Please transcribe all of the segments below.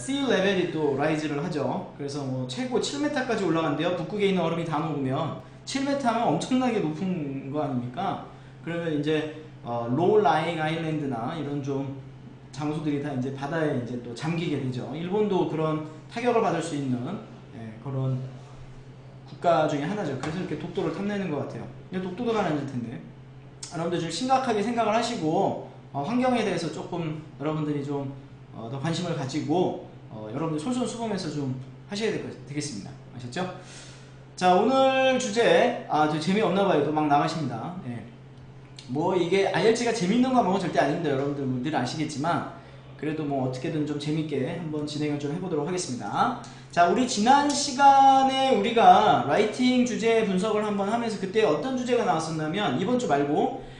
sea level이 또 rise를 하죠. 그래서 뭐 최고 7m까지 올라간대요. 북극에 있는 얼음이 다 녹으면 7m면 엄청나게 높은 거 아닙니까? 그러면 이제 low lying island나 이런 좀 장소들이 다 이제 바다에 이제 또 잠기게 되죠. 일본도 그런 타격을 받을 수 있는 그런 국가 중에 하나죠. 그래서 이렇게 독도를 탐내는 것 같아요. 독도도 가라앉을 텐데 여러분들 좀 심각하게 생각을 하시고 환경에 대해서 조금 여러분들이 좀 더 관심을 가지고 여러분들 솔선수범해서 좀 하셔야 되겠습니다. 아셨죠? 자, 오늘 주제 저 재미없나봐요. 또 막 나가십니다. 뭐 이게 IELTS가 재밌는 과목은 절대 아닙니다. 여러분들 뭐 늘 아시겠지만 그래도 뭐 어떻게든 좀 재밌게 한번 진행을 좀 해보도록 하겠습니다. 자, 우리 지난 시간에 우리가 라이팅 주제 분석을 한번 하면서 그때 어떤 주제가 나왔었냐면 이번 주 말고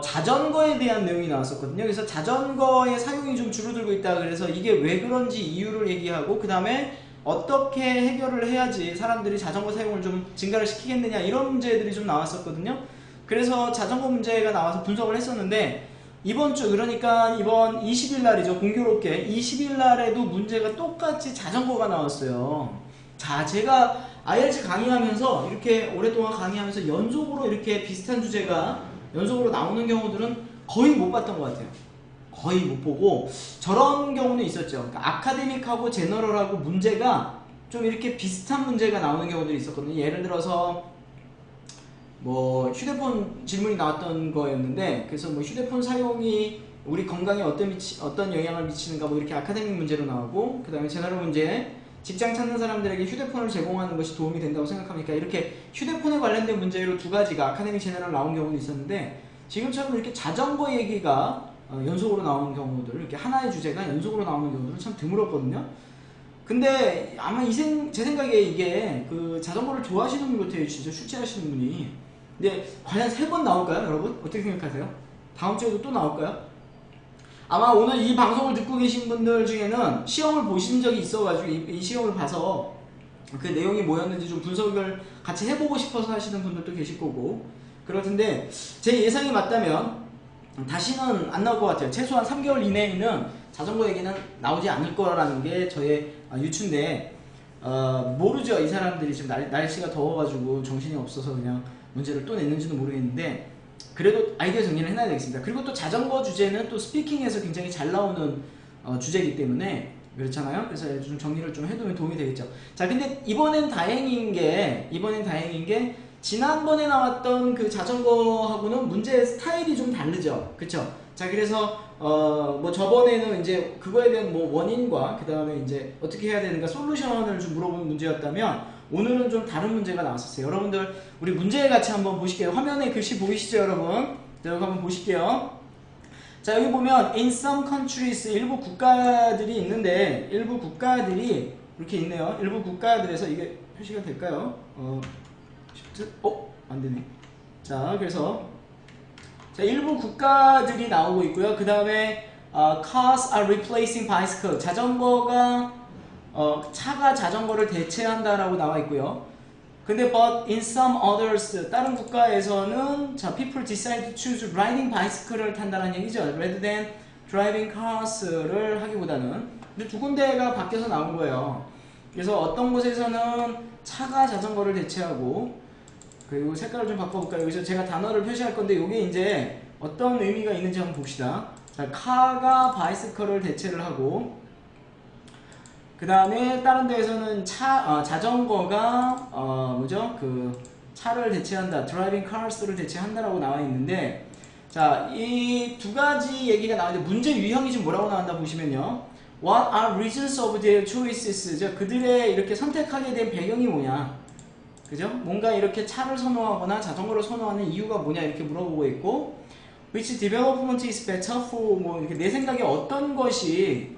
자전거에 대한 내용이 나왔었거든요. 그래서 자전거의 사용이 좀 줄어들고 있다. 그래서 이게 왜 그런지 이유를 얘기하고 그 다음에 어떻게 해결을 해야지 사람들이 자전거 사용을 좀 증가를 시키겠느냐 이런 문제들이 좀 나왔었거든요. 그래서 자전거 문제가 나와서 분석을 했었는데 이번 주 그러니까 이번 20일 날이죠. 공교롭게 20일 날에도 문제가 똑같이 자전거가 나왔어요. 자, 제가 IELTS 강의하면서 이렇게 오랫동안 강의하면서 연속으로 이렇게 비슷한 주제가 연속으로 나오는 경우들은 거의 못 봤던 것 같아요. 거의 못 보고 저런 경우는 있었죠. 그러니까 아카데믹하고 제너럴하고 문제가 좀 이렇게 비슷한 문제가 나오는 경우들이 있었거든요. 예를 들어서 뭐 휴대폰 질문이 나왔던 거였는데 그래서 뭐 휴대폰 사용이 우리 건강에 어떤 영향을 미치는가 뭐 이렇게 아카데믹 문제로 나오고 그 다음에 제너럴 문제 직장 찾는 사람들에게 휴대폰을 제공하는 것이 도움이 된다고 생각합니까? 이렇게 휴대폰에 관련된 문제로 두 가지가 아카데믹 제너럴 나온 경우도 있었는데 지금처럼 이렇게 자전거 얘기가 연속으로 나오는 경우들 이렇게 하나의 주제가 연속으로 나오는 경우들은 참 드물었거든요. 근데 아마 제 생각에 이게 그 자전거를 좋아하시는 분 같아요. 진짜 출제하시는 분이. 근데 과연 3번 나올까요, 여러분? 어떻게 생각하세요? 다음 주에도 또 나올까요? 아마 오늘 이 방송을 듣고 계신 분들 중에는 시험을 보신 적이 있어가지고 이 시험을 봐서 그 내용이 뭐였는지 좀 분석을 같이 해보고 싶어서 하시는 분들도 계실 거고 그럴 텐데 제 예상이 맞다면 다시는 안 나올 것 같아요. 최소한 3개월 이내에는 자전거 얘기는 나오지 않을 거라는 게 저의 유추인데 모르죠. 이 사람들이 지금 날씨가 더워가지고 정신이 없어서 그냥 문제를 또 냈는지도 모르겠는데 그래도 아이디어 정리를 해놔야 되겠습니다. 그리고 또 자전거 주제는 또 스피킹에서 굉장히 잘 나오는 주제이기 때문에 그렇잖아요. 그래서 좀 정리를 좀 해두면 도움이 되겠죠. 자, 근데 이번엔 다행인 게 지난번에 나왔던 그 자전거하고는 문제 스타일이 좀 다르죠. 그쵸? 자, 그래서 뭐 저번에는 이제 그거에 대한 뭐 원인과 그 다음에 이제 어떻게 해야 되는가 솔루션을 좀 물어보는 문제였다면 오늘은 좀 다른 문제가 나왔었어요. 여러분들 우리 문제 같이 한번 보실게요. 화면에 글씨 보이시죠, 여러분? 자, 여기 한번 보실게요. 자, 여기 보면 in some countries 일부 국가들이 있는데 일부 국가들이 이렇게 있네요. 일부 국가들에서 이게 표시가 될까요? 안되네. 자, 그래서 자, 일부 국가들이 나오고 있고요. 그 다음에 cars are replacing bicycle 차가 자전거를 대체한다라고 나와 있고요. 근데 but in some others 다른 국가에서는 자 people decide to choose riding bicycle을 탄다는 얘기죠. rather than driving cars를 하기보다는. 근데 두 군데가 바뀌어서 나온 거예요. 그래서 어떤 곳에서는 차가 자전거를 대체하고 그리고 색깔을 좀 바꿔볼까요? 여기서 제가 단어를 표시할 건데 이게 이제 어떤 의미가 있는지 한번 봅시다. 자, 카가 바이스컬을 대체를 하고 그 다음에 다른 데에서는 자전거가 차를 대체한다, driving cars를 대체한다라고 나와 있는데 자, 이 두 가지 얘기가 나오는데 문제 유형이 지금 뭐라고 나온다 보시면요. What are reasons of their choices? 그들의 이렇게 선택하게 된 배경이 뭐냐? 그죠? 뭔가 이렇게 차를 선호하거나 자전거를 선호하는 이유가 뭐냐 이렇게 물어보고 있고 Which development is better for 뭐 이렇게 내 생각에 어떤 것이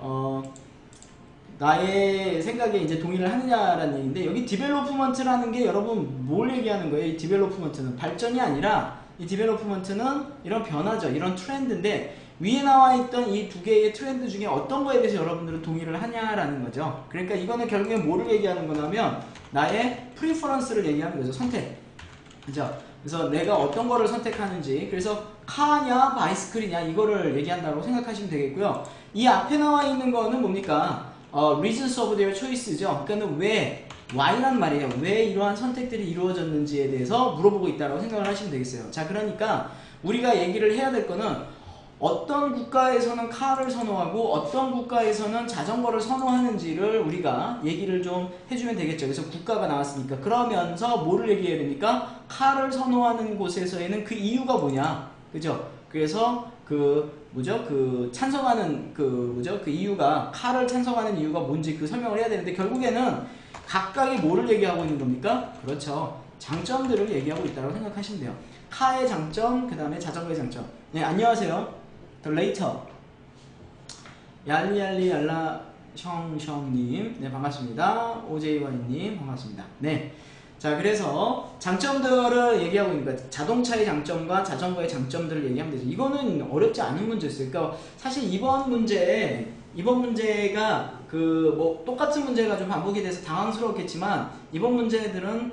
나의 생각에 이제 동의를 하느냐라는 얘기인데 여기 디벨로프먼트라는 게 여러분 뭘 얘기하는 거예요? 이 디벨로프먼트는 발전이 아니라 이 디벨로프먼트는 이런 변화죠. 이런 트렌드인데 위에 나와 있던 이 두 개의 트렌드 중에 어떤 거에 대해서 여러분들은 동의를 하냐라는 거죠. 그러니까 이거는 결국에 뭐를 얘기하는 거냐면 나의 프리퍼런스를 얘기하는 거죠. 선택. 그죠? 그래서 내가 어떤 거를 선택하는지 그래서 카냐 바이스클이냐 이거를 얘기한다고 생각하시면 되겠고요. 이 앞에 나와 있는 거는 뭡니까? reasons of their choice죠. 그러니까 왜 why란 말이에요. 왜 이러한 선택들이 이루어졌는지에 대해서 물어보고 있다고 생각을 하시면 되겠어요. 자, 그러니까 우리가 얘기를 해야 될 거는 어떤 국가에서는 카를 선호하고 어떤 국가에서는 자전거를 선호하는지를 우리가 얘기를 좀 해주면 되겠죠. 그래서 국가가 나왔으니까 그러면서 뭐를 얘기해야 됩니까? 카를 선호하는 곳에서에는 그 이유가 뭐냐, 그죠? 그래서 그 찬성하는 그 이유가, 카를 찬성하는 이유가 뭔지 그 설명을 해야 되는데, 결국에는 각각의 뭐를 얘기하고 있는 겁니까? 그렇죠. 장점들을 얘기하고 있다고 생각하시면 돼요. 카의 장점, 그 다음에 자전거의 장점. 네, 안녕하세요. The later. 얄리얄리얄라 셩셩님, 네, 반갑습니다. 오제이와이님, 반갑습니다. 네. 자, 그래서 장점들을 얘기하고 있는 거예요. 자동차의 장점과 자전거의 장점들을 얘기하면 되죠. 이거는 어렵지 않은 문제였어요. 그러니까 사실 이번 문제가 뭐 똑같은 문제가 좀 반복이 돼서 당황스러웠겠지만, 이번 문제는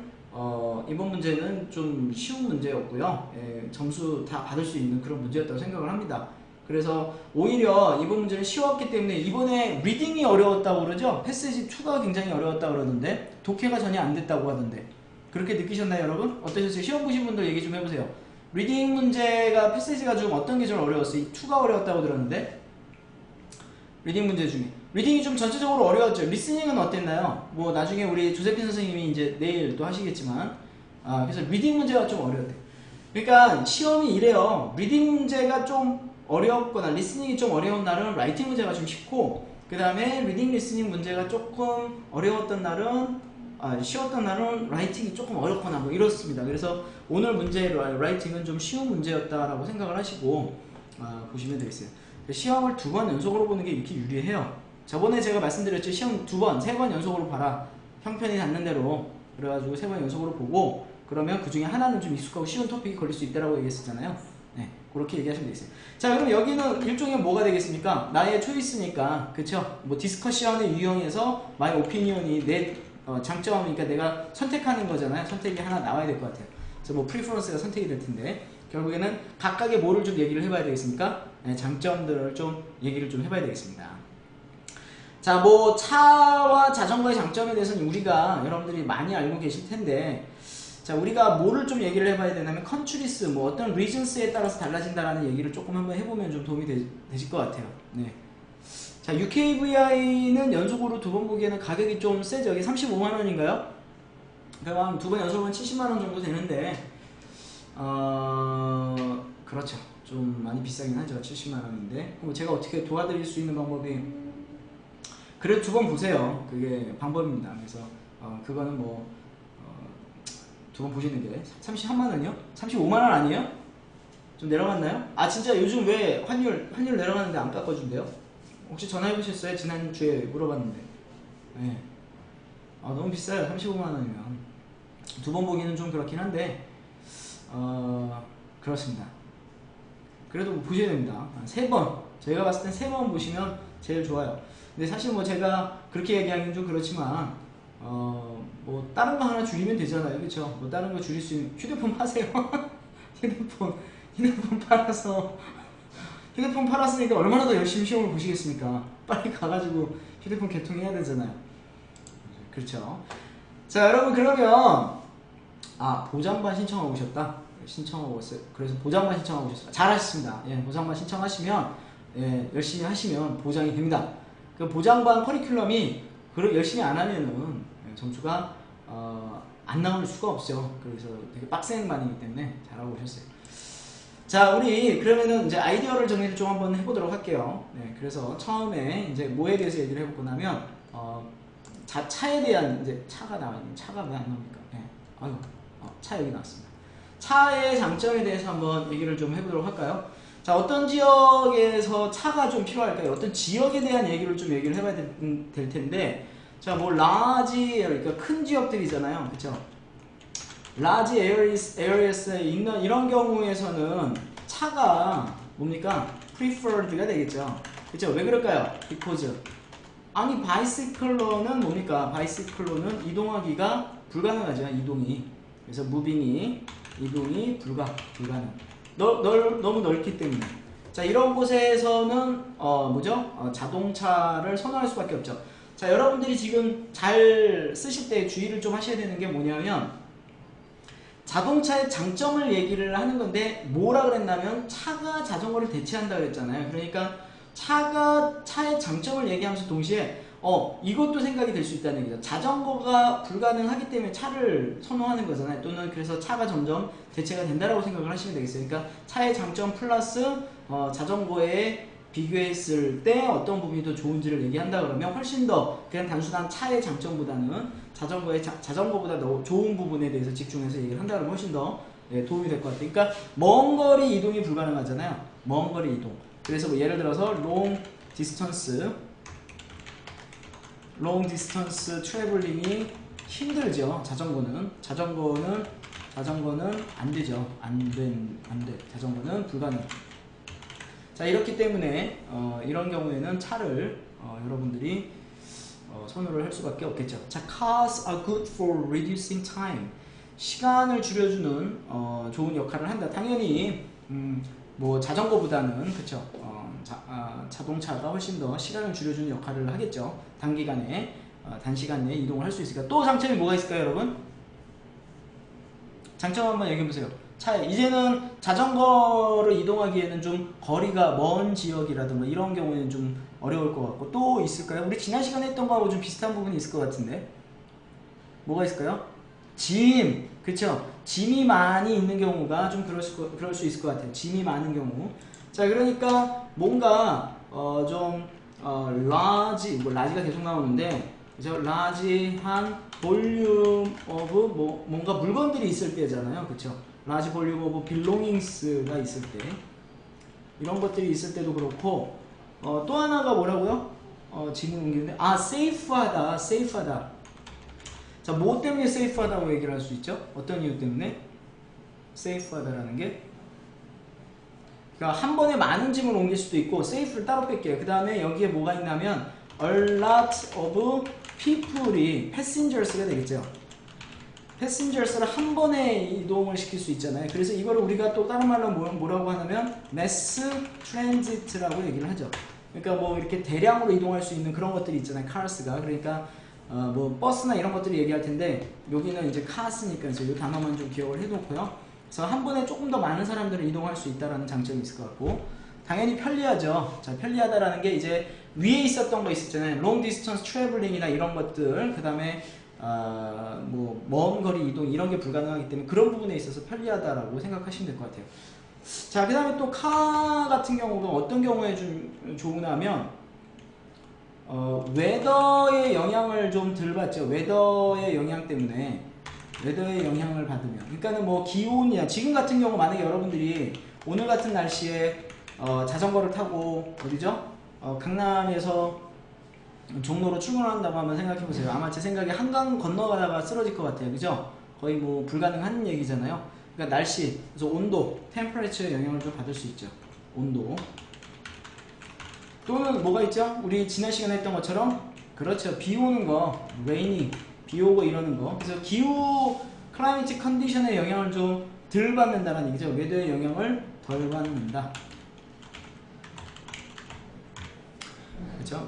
좀 쉬운 문제였고요. 예, 점수 다 받을 수 있는 그런 문제였다고 생각을 합니다. 그래서 오히려 이번 문제는 쉬웠기 때문에, 이번에 리딩이 어려웠다고 그러죠? 패시지 2가 굉장히 어려웠다고 그러던데, 독해가 전혀 안 됐다고 하던데, 그렇게 느끼셨나요, 여러분? 어떠셨어요? 시험 보신 분들 얘기 좀 해보세요. 리딩 문제가, 패시지가 좀 어떤 게 좀 어려웠어요? 2가 어려웠다고 들었는데, 리딩 문제 중에 리딩이 좀 전체적으로 어려웠죠. 리스닝은 어땠나요? 뭐 나중에 우리 조세핀 선생님이 이제 내일 또 하시겠지만, 그래서 리딩 문제가 좀 어려웠대요. 그러니까 시험이 이래요. 리딩 문제가 좀 어렵거나 리스닝이 좀 어려운 날은 라이팅 문제가 좀 쉽고, 그 다음에 리딩 리스닝 문제가 조금 어려웠던 날은, 쉬웠던 날은 라이팅이 조금 어렵거나 뭐 이렇습니다. 그래서 오늘 문제 라이팅은 좀 쉬운 문제였다라고 생각을 하시고 보시면 되겠어요. 시험을 2번 연속으로 보는 게 이렇게 유리해요. 저번에 제가 말씀드렸죠. 시험 2번, 3번 연속으로 봐라. 형편이 닿는 대로. 그래가지고 3번 연속으로 보고, 그러면 그 중에 하나는 좀 익숙하고 쉬운 토픽이 걸릴 수 있다라고 얘기했었잖아요. 네, 그렇게 얘기하시면 되겠어요. 자, 그럼 여기는 일종의 뭐가 되겠습니까? 나의 초이스니까, 그쵸? 뭐 디스커션의 유형에서 마이 오피니언이 내 장점이니까 내가 선택하는 거잖아요. 선택이 하나 나와야 될 것 같아요. 그래서 뭐 프리퍼런스가 선택이 될 텐데, 결국에는 각각의 뭐를 좀 얘기를 해봐야 되겠습니까? 네, 장점들을 좀 얘기를 좀 해봐야 되겠습니다. 자, 뭐 차와 자전거의 장점에 대해서는 우리가 여러분들이 많이 알고 계실 텐데, 자, 우리가 뭐를 좀 얘기를 해봐야 되냐면 컨트리스, 뭐 어떤 리전스에 따라서 달라진다라는 얘기를 조금 한번 해보면 좀 도움이 되실 것 같아요. 네. 자, UKVI는 연속으로 2번 보기에는 가격이 좀 세죠. 여기 35만원인가요? 그럼 2번 연속은 70만원 정도 되는데, 그렇죠. 좀 많이 비싸긴 하죠. 70만원인데. 그럼 제가 어떻게 도와드릴 수 있는 방법이, 그래도 2번 보세요. 그게 방법입니다. 그래서 그거는 뭐 2번 보시는 게 33만원이요? 35만원 아니에요? 좀 내려갔나요? 진짜 요즘 왜 환율 내려가는데 안 깎아준대요? 혹시 전화해보셨어요? 지난주에 물어봤는데. 네. 너무 비싸요. 35만원이면 2번 보기는 좀 그렇긴 한데, 그렇습니다. 그래도 뭐 보셔야 됩니다. 3번, 제가 봤을 땐 3번 보시면 제일 좋아요. 근데 사실 뭐 제가 그렇게 얘기하기는 좀 그렇지만, 뭐 다른 거 하나 줄이면 되잖아요. 그쵸? 뭐 다른 거 줄일 수 있는, 휴대폰 파세요. 휴대폰 팔았으니까 얼마나 더 열심히 시험을 보시겠습니까? 빨리 가가지고 휴대폰 개통해야 되잖아요. 그렇죠? 자, 여러분, 그러면 보장반 신청하고 오셨다. 신청하고 왔어요. 그래서 보장반 신청하고 오셨어요. 잘하셨습니다. 예, 보장반 신청하시면, 예, 열심히 하시면 보장이 됩니다. 그 보장반 커리큘럼이 열심히 안 하면은 점수가 안 나올 수가 없죠. 그래서 되게 빡센 반이기 때문에 잘하고 오셨어요. 자, 우리 그러면은 이제 아이디어를 정리를 좀 한번 해보도록 할게요. 네, 그래서 처음에 이제 뭐에 대해서 얘기를 해보고 나면 차에 대한, 이제 차가 나와요. 차가 왜 안 나옵니까? 네. 차 여기 나왔습니다. 차의 장점에 대해서 한번 얘기를 좀 해보도록 할까요? 자, 어떤 지역에서 차가 좀 필요할까요? 어떤 지역에 대한 얘기를 좀 얘기를 해봐야 될 텐데, 자, 뭐 라지, 그러니까 큰 지역들이잖아요. 그쵸? 라지 에어리어스에 있는 이런 경우에서는 차가 뭡니까? preferred가 되겠죠. 그쵸? 왜 그럴까요? because. 바이시클로는 뭡니까? 바이시클로는 이동하기가 불가능하죠. 이동이. 그래서 이동이 불가능. 너무 넓기 때문에. 자, 이런 곳에서는 자동차를 선호할 수밖에 없죠. 자, 여러분들이 지금 잘 쓰실 때 주의를 좀 하셔야 되는 게 뭐냐면 자동차의 장점을 얘기를 하는 건데 뭐라 그랬냐면 차가 자전거를 대체한다 그랬잖아요. 그러니까 차의 장점을 얘기하면서 동시에 이것도 생각이 될 수 있다는 얘기죠. 자전거가 불가능하기 때문에 차를 선호하는 거잖아요. 또는 그래서 차가 점점 대체가 된다라고 생각을 하시면 되겠어요. 그러니까 차의 장점 플러스 자전거에 비교했을 때 어떤 부분이 더 좋은지를 얘기한다 그러면 훨씬 더 그냥 단순한 차의 장점보다는 자전거보다 더 좋은 부분에 대해서 집중해서 얘기를 한다 그러면 훨씬 더 도움이 될 것 같아요. 그러니까 먼 거리 이동이 불가능하잖아요. 먼 거리 이동. 그래서 뭐 예를 들어서 long distance 트래블링이 힘들죠. 자전거는 안 되죠. 안 돼. 자전거는 불가능. 자, 이렇기 때문에 이런 경우에는 차를 여러분들이 선호를 할 수밖에 없겠죠. 자, cars are good for reducing time. 시간을 줄여주는 좋은 역할을 한다. 당연히 뭐 자전거보다는 그쵸. 자동차가 훨씬 더 시간을 줄여주는 역할을 하겠죠. 단기간에 단시간 내에 이동을 할 수 있으니까. 또 장점이 뭐가 있을까요, 여러분? 장점 한번 얘기해 보세요. 이제는 자전거로 이동하기에는 좀 거리가 먼 지역이라든가 이런 경우에는 좀 어려울 것 같고. 또 있을까요? 우리 지난 시간에 했던 거하고 좀 비슷한 부분이 있을 것 같은데 뭐가 있을까요? 짐, 그쵸? 짐이 많이 있는 경우가 좀 그럴 수 있을 것 같아요. 짐이 많은 경우. 자, 그러니까 뭔가 라지가 계속 나오는데 그죠? 라지한 볼륨 오브 뭔가 물건들이 있을 때잖아요. 그쵸? 라지 볼륨 오브 빌로깅스가 있을 때 이런 것들이 있을 때도 그렇고 또 하나가 뭐라고요? 질문 옮기는데 safe하다. 자, 뭐 때문에 safe하다고 얘기를 할 수 있죠? 어떤 이유 때문에 safe하다라는 게 그러니까 한 번에 많은 짐을 옮길 수도 있고 safe를 따로 뺄게요. 그 다음에 여기에 뭐가 있냐면 a lot of people이 passengers가 되겠죠. passengers를 한 번에 이동을 시킬 수 있잖아요. 그래서 이거를 우리가 또 다른 말로 뭐라고 하냐면 mass transit라고 얘기를 하죠. 그러니까 뭐 이렇게 대량으로 이동할 수 있는 그런 것들이 있잖아요. cars가. 그러니까 뭐 버스나 이런 것들을 얘기할 텐데 여기는 이제 cars니까 이 단어만 좀 기억을 해놓고요. 그래서 한 번에 조금 더 많은 사람들을 이동할 수 있다는 장점이 있을 것 같고 당연히 편리하죠. 자, 편리하다라는 게 이제 위에 있었던 거 있었잖아요. long distance traveling이나 이런 것들 그 다음에 뭐 먼 거리 이동 이런 게 불가능하기 때문에 그런 부분에 있어서 편리하다라고 생각하시면 될 것 같아요. 자, 그 다음에 또 카 같은 경우가 어떤 경우에 좀 좋으냐면 웨더의 영향을 좀 덜 받죠. 웨더의 영향 때문에 웨더의 영향을 받으면 그러니까는 뭐 기온이야 지금 같은 경우 만약에 여러분들이 오늘 같은 날씨에 자전거를 타고 어디죠? 강남에서 종로로 출근한다고 한번 생각해 보세요. 아마 제 생각에 한강 건너가다가 쓰러질 것 같아요. 그죠? 거의 뭐 불가능한 얘기잖아요. 그러니까 날씨, 그래서 온도, 템퍼레처의 영향을 좀 받을 수 있죠. 온도. 또는 뭐가 있죠? 우리 지난 시간에 했던 것처럼 그렇죠. 비 오는 거, rainy, 비 오고 이러는 거. 그래서 기후, 클라이미트 컨디션의 영향을 좀 덜 받는다는 얘기죠. 웨더의 영향을 덜 받는다. 그렇죠?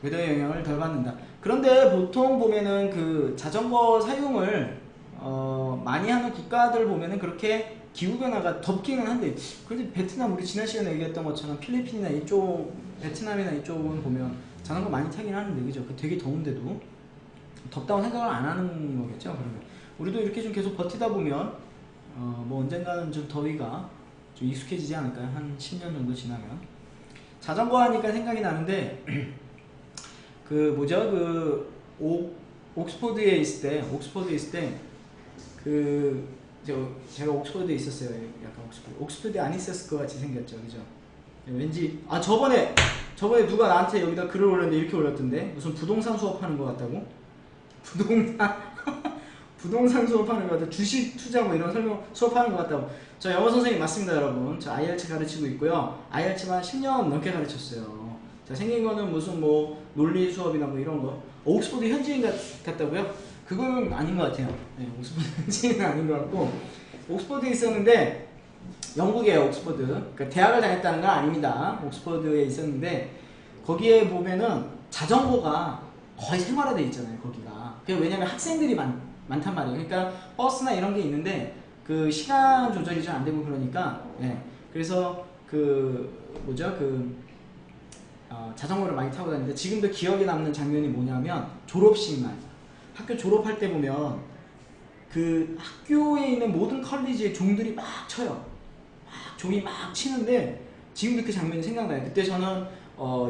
웨더의 영향을 덜 받는다. 그런데 보통 보면은 그 자전거 사용을 많이 하는 국가들 보면은 그렇게 기후변화가 덥기는 한데 그래도 베트남 우리 지난 시간에 얘기했던 것처럼 필리핀이나 이쪽 베트남이나 이쪽은 보면 자전거 많이 타긴 하는데 그죠? 되게 더운데도 덥다고 생각을 안 하는 거겠죠? 그러면 우리도 이렇게 좀 계속 버티다 보면 뭐 언젠가는 좀 더위가 좀 익숙해지지 않을까요? 한 10년 정도 지나면. 자전거 하니까 생각이 나는데 그 뭐죠? 그 옥스퍼드에 있을 때 그 제가 옥스퍼드에 있었어요. 약간 옥스퍼드에 안 있었을 것 같이 생겼죠, 그죠? 왠지 저번에 누가 나한테 여기다 글을 올렸는데 이렇게 올렸던데 무슨 부동산 수업하는 것 같다고? 부동산 수업하는 것 같다고 주식 투자 뭐 이런 설명 수업하는 것 같다고. 저 영어 선생님 맞습니다, 여러분. 저 IELTS 가르치고 있고요. IELTS만 10년 넘게 가르쳤어요. 자, 생긴 거는 무슨 뭐 논리 수업이나 뭐 이런 거. 옥스퍼드 현지인 같다고요? 그건 아닌 것 같아요. 네, 옥스퍼드 현지인은 아닌 것 같고 옥스퍼드에 있었는데 영국이에요. 옥스퍼드. 그러니까 대학을 다녔다는 건 아닙니다. 옥스퍼드에 있었는데 거기에 보면은 자전거가 거의 생활화돼 있잖아요 거기가. 왜냐면 학생들이 많단 말이에요. 그러니까 버스나 이런 게 있는데 그 시간 조절이 좀 안 되고 그러니까 예. 그래서 그 뭐죠 자전거를 많이 타고 다니는데 지금도 기억에 남는 장면이 뭐냐면 졸업식 날 학교 졸업할 때 보면 그 학교에 있는 모든 컬리지의 종들이 막 쳐요. 막 종이 막 치는데 지금도 그 장면이 생각나요. 그때 저는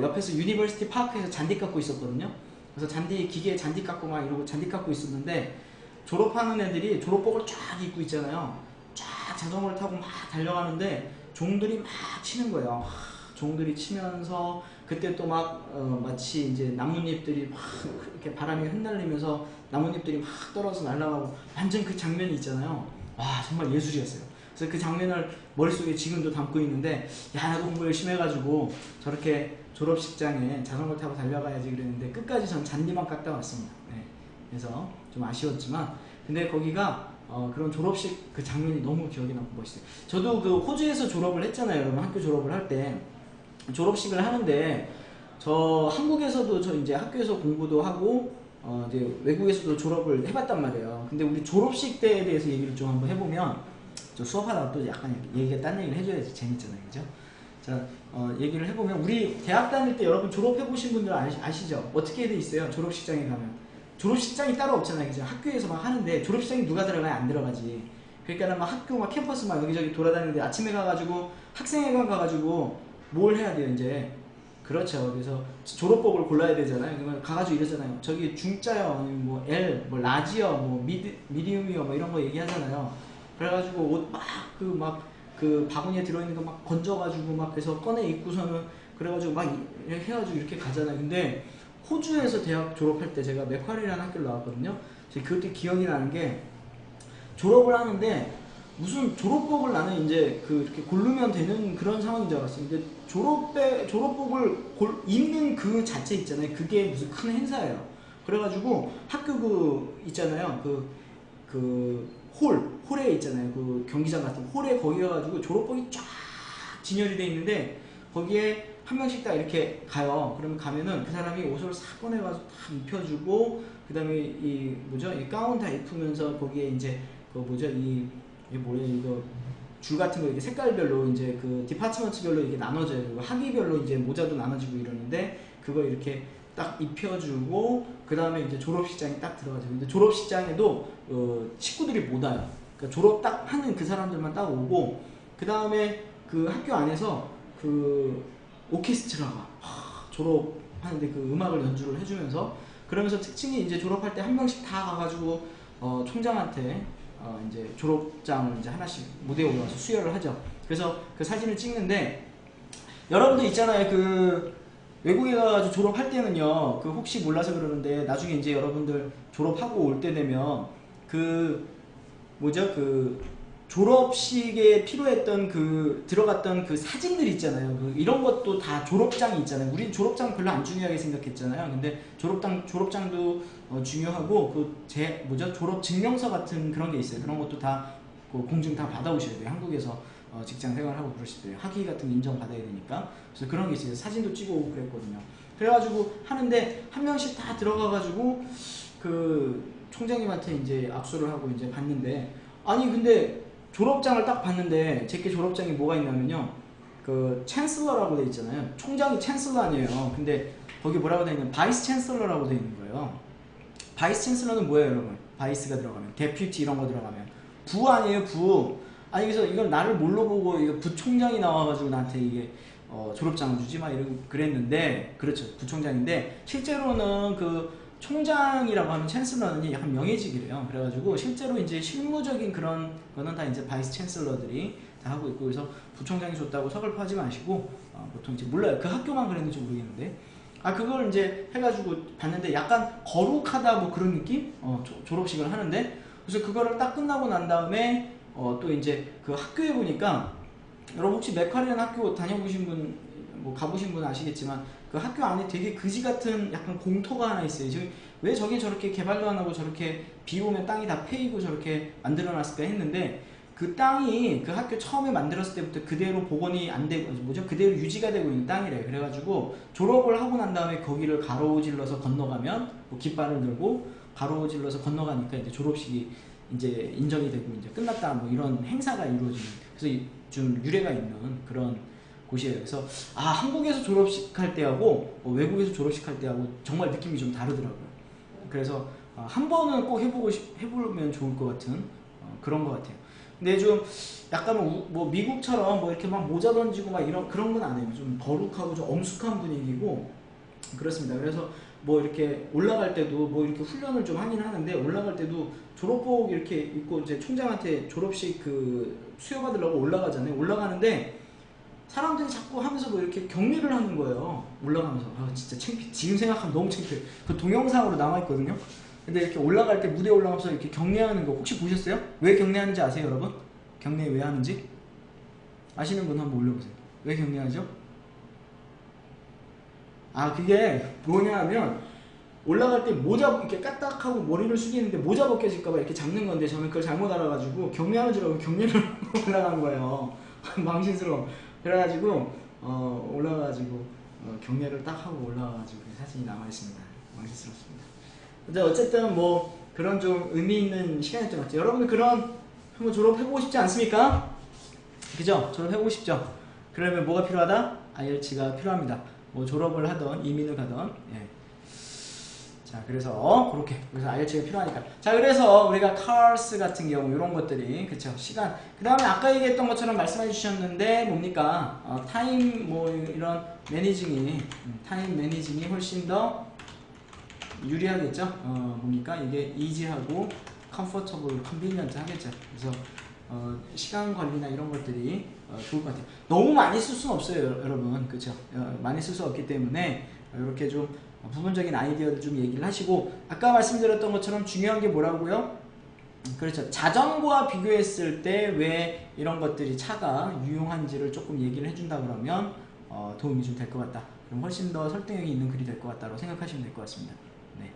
옆에서 유니버시티 파크에서 잔디 깎고 있었거든요. 그래서 기계에 잔디 깎고 막 이러고 잔디 깎고 있었는데 졸업하는 애들이 졸업복을 쫙 입고 있잖아요. 쫙 자전거를 타고 막 달려가는데 종들이 막 치는 거예요. 종들이 치면서 그때 또 막 마치 이제 나뭇잎들이 막 이렇게 바람이 흩날리면서 나뭇잎들이 막 떨어져서 날아가고 완전 그 장면이 있잖아요. 와 정말 예술이었어요. 그래서 그 장면을 머릿속에 지금도 담고 있는데 야 나도 공부 열심히 해가지고 저렇게 졸업식장에 자전거 타고 달려가야지 그랬는데 끝까지 전 잔디만 깎다 왔습니다. 네. 그래서 좀 아쉬웠지만 근데 거기가 그런 졸업식 그 장면이 너무 기억에 남고 멋있어요. 저도 그 호주에서 졸업을 했잖아요. 여러분 학교 졸업을 할 때 졸업식을 하는데 저 한국에서도 저 이제 학교에서 공부도 하고 이제 외국에서도 졸업을 해봤단 말이에요. 근데 우리 졸업식 때에 대해서 얘기를 좀 한번 해보면 저 수업하다가 또 약간 얘기가 딴 얘기를 해줘야지 재밌잖아요, 그죠? 자, 얘기를 해보면 우리 대학 다닐 때 여러분 졸업해보신 분들 아시죠? 어떻게 돼 있어요? 졸업식장에 가면 졸업식장이 따로 없잖아요, 그죠? 학교에서 막 하는데 졸업식장에 누가 들어가야 안 들어가지. 그러니까 막 학교 막 캠퍼스 막 여기저기 돌아다니는데 아침에 가가지고 학생회관 가가지고 뭘 해야 돼요 이제. 그렇죠. 그래서 졸업복을 골라야 되잖아요. 그러면 가가지고 이러잖아요. 저기 중짜요, 아니면 뭐 L, 뭐 라지요, 뭐 미디움이요, 뭐 이런 거 얘기하잖아요. 그래가지고 옷 막 그 바구니에 들어있는 거 막 건져가지고 막 그래서 꺼내 입고서는 그래가지고 막 해가지고 이렇게 가잖아요. 근데 호주에서 대학 졸업할 때 제가 맥쿼리라는 학교를 나왔거든요. 그때 기억이 나는 게 졸업을 하는데 무슨 졸업복을 나는 이제 이렇게 고르면 되는 그런 상황인 줄 알았어요. 근데 졸업복을 입는 그 자체 있잖아요. 그게 무슨 큰 행사예요. 그래가지고 학교 있잖아요. 홀에 있잖아요. 그 경기장 같은 홀에 거기 가가지고 졸업복이 쫙 진열이 돼 있는데 거기에 한 명씩 다 이렇게 가요. 그러면 가면은 그 사람이 옷을 싹 꺼내가지고 다 입혀주고 그 다음에 이 가운 다 입으면서 거기에 이제 이게 뭐예요? 이거 줄 같은 거 이게 색깔별로 이제 그 디파트먼트별로 이게 나눠져요. 그리고 학위별로 이제 모자도 나눠지고 이러는데 그거 이렇게 딱 입혀주고 그 다음에 이제 졸업식장에 딱 들어가죠. 근데 졸업식장에도 식구들이 못 와요. 그러니까 졸업 딱 하는 그 사람들만 딱 오고 그 다음에 그 학교 안에서 그 오케스트라가 졸업하는데 그 음악을 연주를 해주면서 그러면서 특징이 이제 졸업할 때 한 명씩 다 가가지고 총장한테 이제 졸업장을 이제 하나씩 무대에 올라와서 수여를 하죠. 그래서 그 사진을 찍는데 여러분들 있잖아요. 그 외국에 가가지고 졸업할 때는요. 그 혹시 몰라서 그러는데 나중에 이제 여러분들 졸업하고 올 때 되면 그 졸업식에 필요했던 들어갔던 그 사진들 있잖아요. 이런 것도 다 졸업장이 있잖아요. 우린 졸업장 별로 안 중요하게 생각했잖아요. 근데 졸업장도 중요하고 졸업 증명서 같은 그런 게 있어요. 그런 것도 다 공증 다 받아오셔야 돼요. 한국에서 직장 생활하고 그러실 때 학위 같은 거 인정 받아야 되니까. 그래서 그런 게 있어요. 사진도 찍어오고 그랬거든요. 그래가지고 하는데 한 명씩 다 들어가가지고 그 총장님한테 이제 압수를 하고 이제 봤는데 아니 근데 졸업장을 딱 봤는데 제게 졸업장이 뭐가 있냐면요. 그 챈슬러라고 돼 있잖아요. 총장이 챈슬러 아니에요. 근데 거기 뭐라고 돼 있냐면 바이스 챈슬러라고 돼 있는 거예요. 바이스 챈슬러는 뭐예요, 여러분? 바이스가 들어가면 데퓨티 이런 거 들어가면 부 아니에요, 부. 아니 그래서 이건 나를 뭘로 보고 이거 부총장이 나와가지고 나한테 이게 졸업장을 주지 막 이러고 그랬는데 그렇죠, 부총장인데 실제로는 그 총장이라고 하면 챈슬러는 약간 명예직이래요. 그래가지고 실제로 이제 실무적인 그런 거는 다 이제 바이스 챈슬러들이 다 하고 있고 그래서 부총장이 줬다고 서글퍼하지 마시고 보통 이제 몰라요. 그 학교만 그랬는지 모르겠는데 그걸 이제 해가지고 봤는데 약간 거룩하다 뭐 그런 느낌? 졸업식을 하는데 그래서 그거를 딱 끝나고 난 다음에 또 이제 그 학교에 보니까 여러분 혹시 맥쿼리라는 학교 다녀보신 분 뭐 가보신 분은 아시겠지만 그 학교 안에 되게 그지 같은 약간 공터가 하나 있어요. 지금 왜 저게 저렇게 개발도 안 하고 저렇게 비 오면 땅이 다 패이고 저렇게 만들어 놨을까 했는데 그 땅이 그 학교 처음에 만들었을 때부터 그대로 복원이 안 되고 뭐죠? 그대로 유지가 되고 있는 땅이래. 그래가지고 졸업을 하고 난 다음에 거기를 가로질러서 건너가면 뭐 깃발을 들고 가로질러서 건너가니까 이제 졸업식이 이제 인정이 되고 이제 끝났다 뭐 이런 행사가 이루어지는, 그래서 좀 유래가 있는 그런 곳이에요. 그래서 한국에서 졸업식 할 때하고 외국에서 졸업식 할 때하고 정말 느낌이 좀 다르더라고요. 그래서 한 번은 꼭 해보면 좋을 것 같은 그런 것 같아요. 근데 좀 약간 뭐 미국처럼 뭐 이렇게 막 모자 던지고 막 이런 그런 건 아니에요. 좀 거룩하고 좀 엄숙한 분위기고 그렇습니다. 그래서 뭐 이렇게 올라갈 때도 뭐 이렇게 훈련을 좀 하긴 하는데, 올라갈 때도 졸업복 이렇게 입고 이제 총장한테 졸업식 그 수여받으려고 올라가잖아요. 올라가는데 사람들이 자꾸 하면서 뭐 이렇게 격려를 하는 거예요. 올라가면서. 진짜 창피. 지금 생각하면 너무 창피해. 그 동영상으로 남아있거든요. 근데 이렇게 올라갈 때 무대에 올라가면서 이렇게 격려하는 거 혹시 보셨어요? 왜 격려하는지 아세요, 여러분? 격려 왜 하는지? 아시는 분 한번 올려보세요. 왜 격려하죠? 그게 뭐냐 하면 올라갈 때 모자 이렇게 까딱하고 머리를 숙이는데 모자 벗겨질까봐 이렇게 잡는 건데, 저는 그걸 잘못 알아가지고 격려하는 줄 알고 격려를 올라간 거예요. 망신스러워. 그래가지고 올라가가지고 격려를 딱 하고 올라가가지고 사진이 남아있습니다. 망신스럽습니다. 근데 어쨌든 뭐 그런 좀 의미 있는 시간이었던 것 같아요. 여러분들 그런 한번 졸업해보고 싶지 않습니까? 그죠? 졸업해보고 싶죠? 그러면 뭐가 필요하다? IELTS가 필요합니다. 뭐 졸업을 하던 이민을 가던. 예. 자, 그래서 IELTS가 필요하니까. 자, 그래서 우리가 cars 같은 경우 이런 것들이, 그쵸, 시간. 그 다음에 아까 얘기했던 것처럼 말씀해 주셨는데 뭡니까? 타임 뭐 이런 타임 매니징이 훨씬 더 유리하겠죠. 뭡니까? 이게 easy하고 comfortable, convenient 하겠죠. 그래서 시간 관리나 이런 것들이 좋을 것 같아요. 너무 많이 쓸 수는 없어요, 여러분. 그쵸? 많이 쓸 수 없기 때문에 이렇게 좀 부분적인 아이디어를 좀 얘기를 하시고, 아까 말씀드렸던 것처럼 중요한 게 뭐라고요? 그렇죠. 자전거와 비교했을 때 왜 이런 것들이 차가 유용한지를 조금 얘기를 해준다 그러면 도움이 좀 될 것 같다. 그럼 훨씬 더 설득력이 있는 글이 될 것 같다고 생각하시면 될 것 같습니다. 네.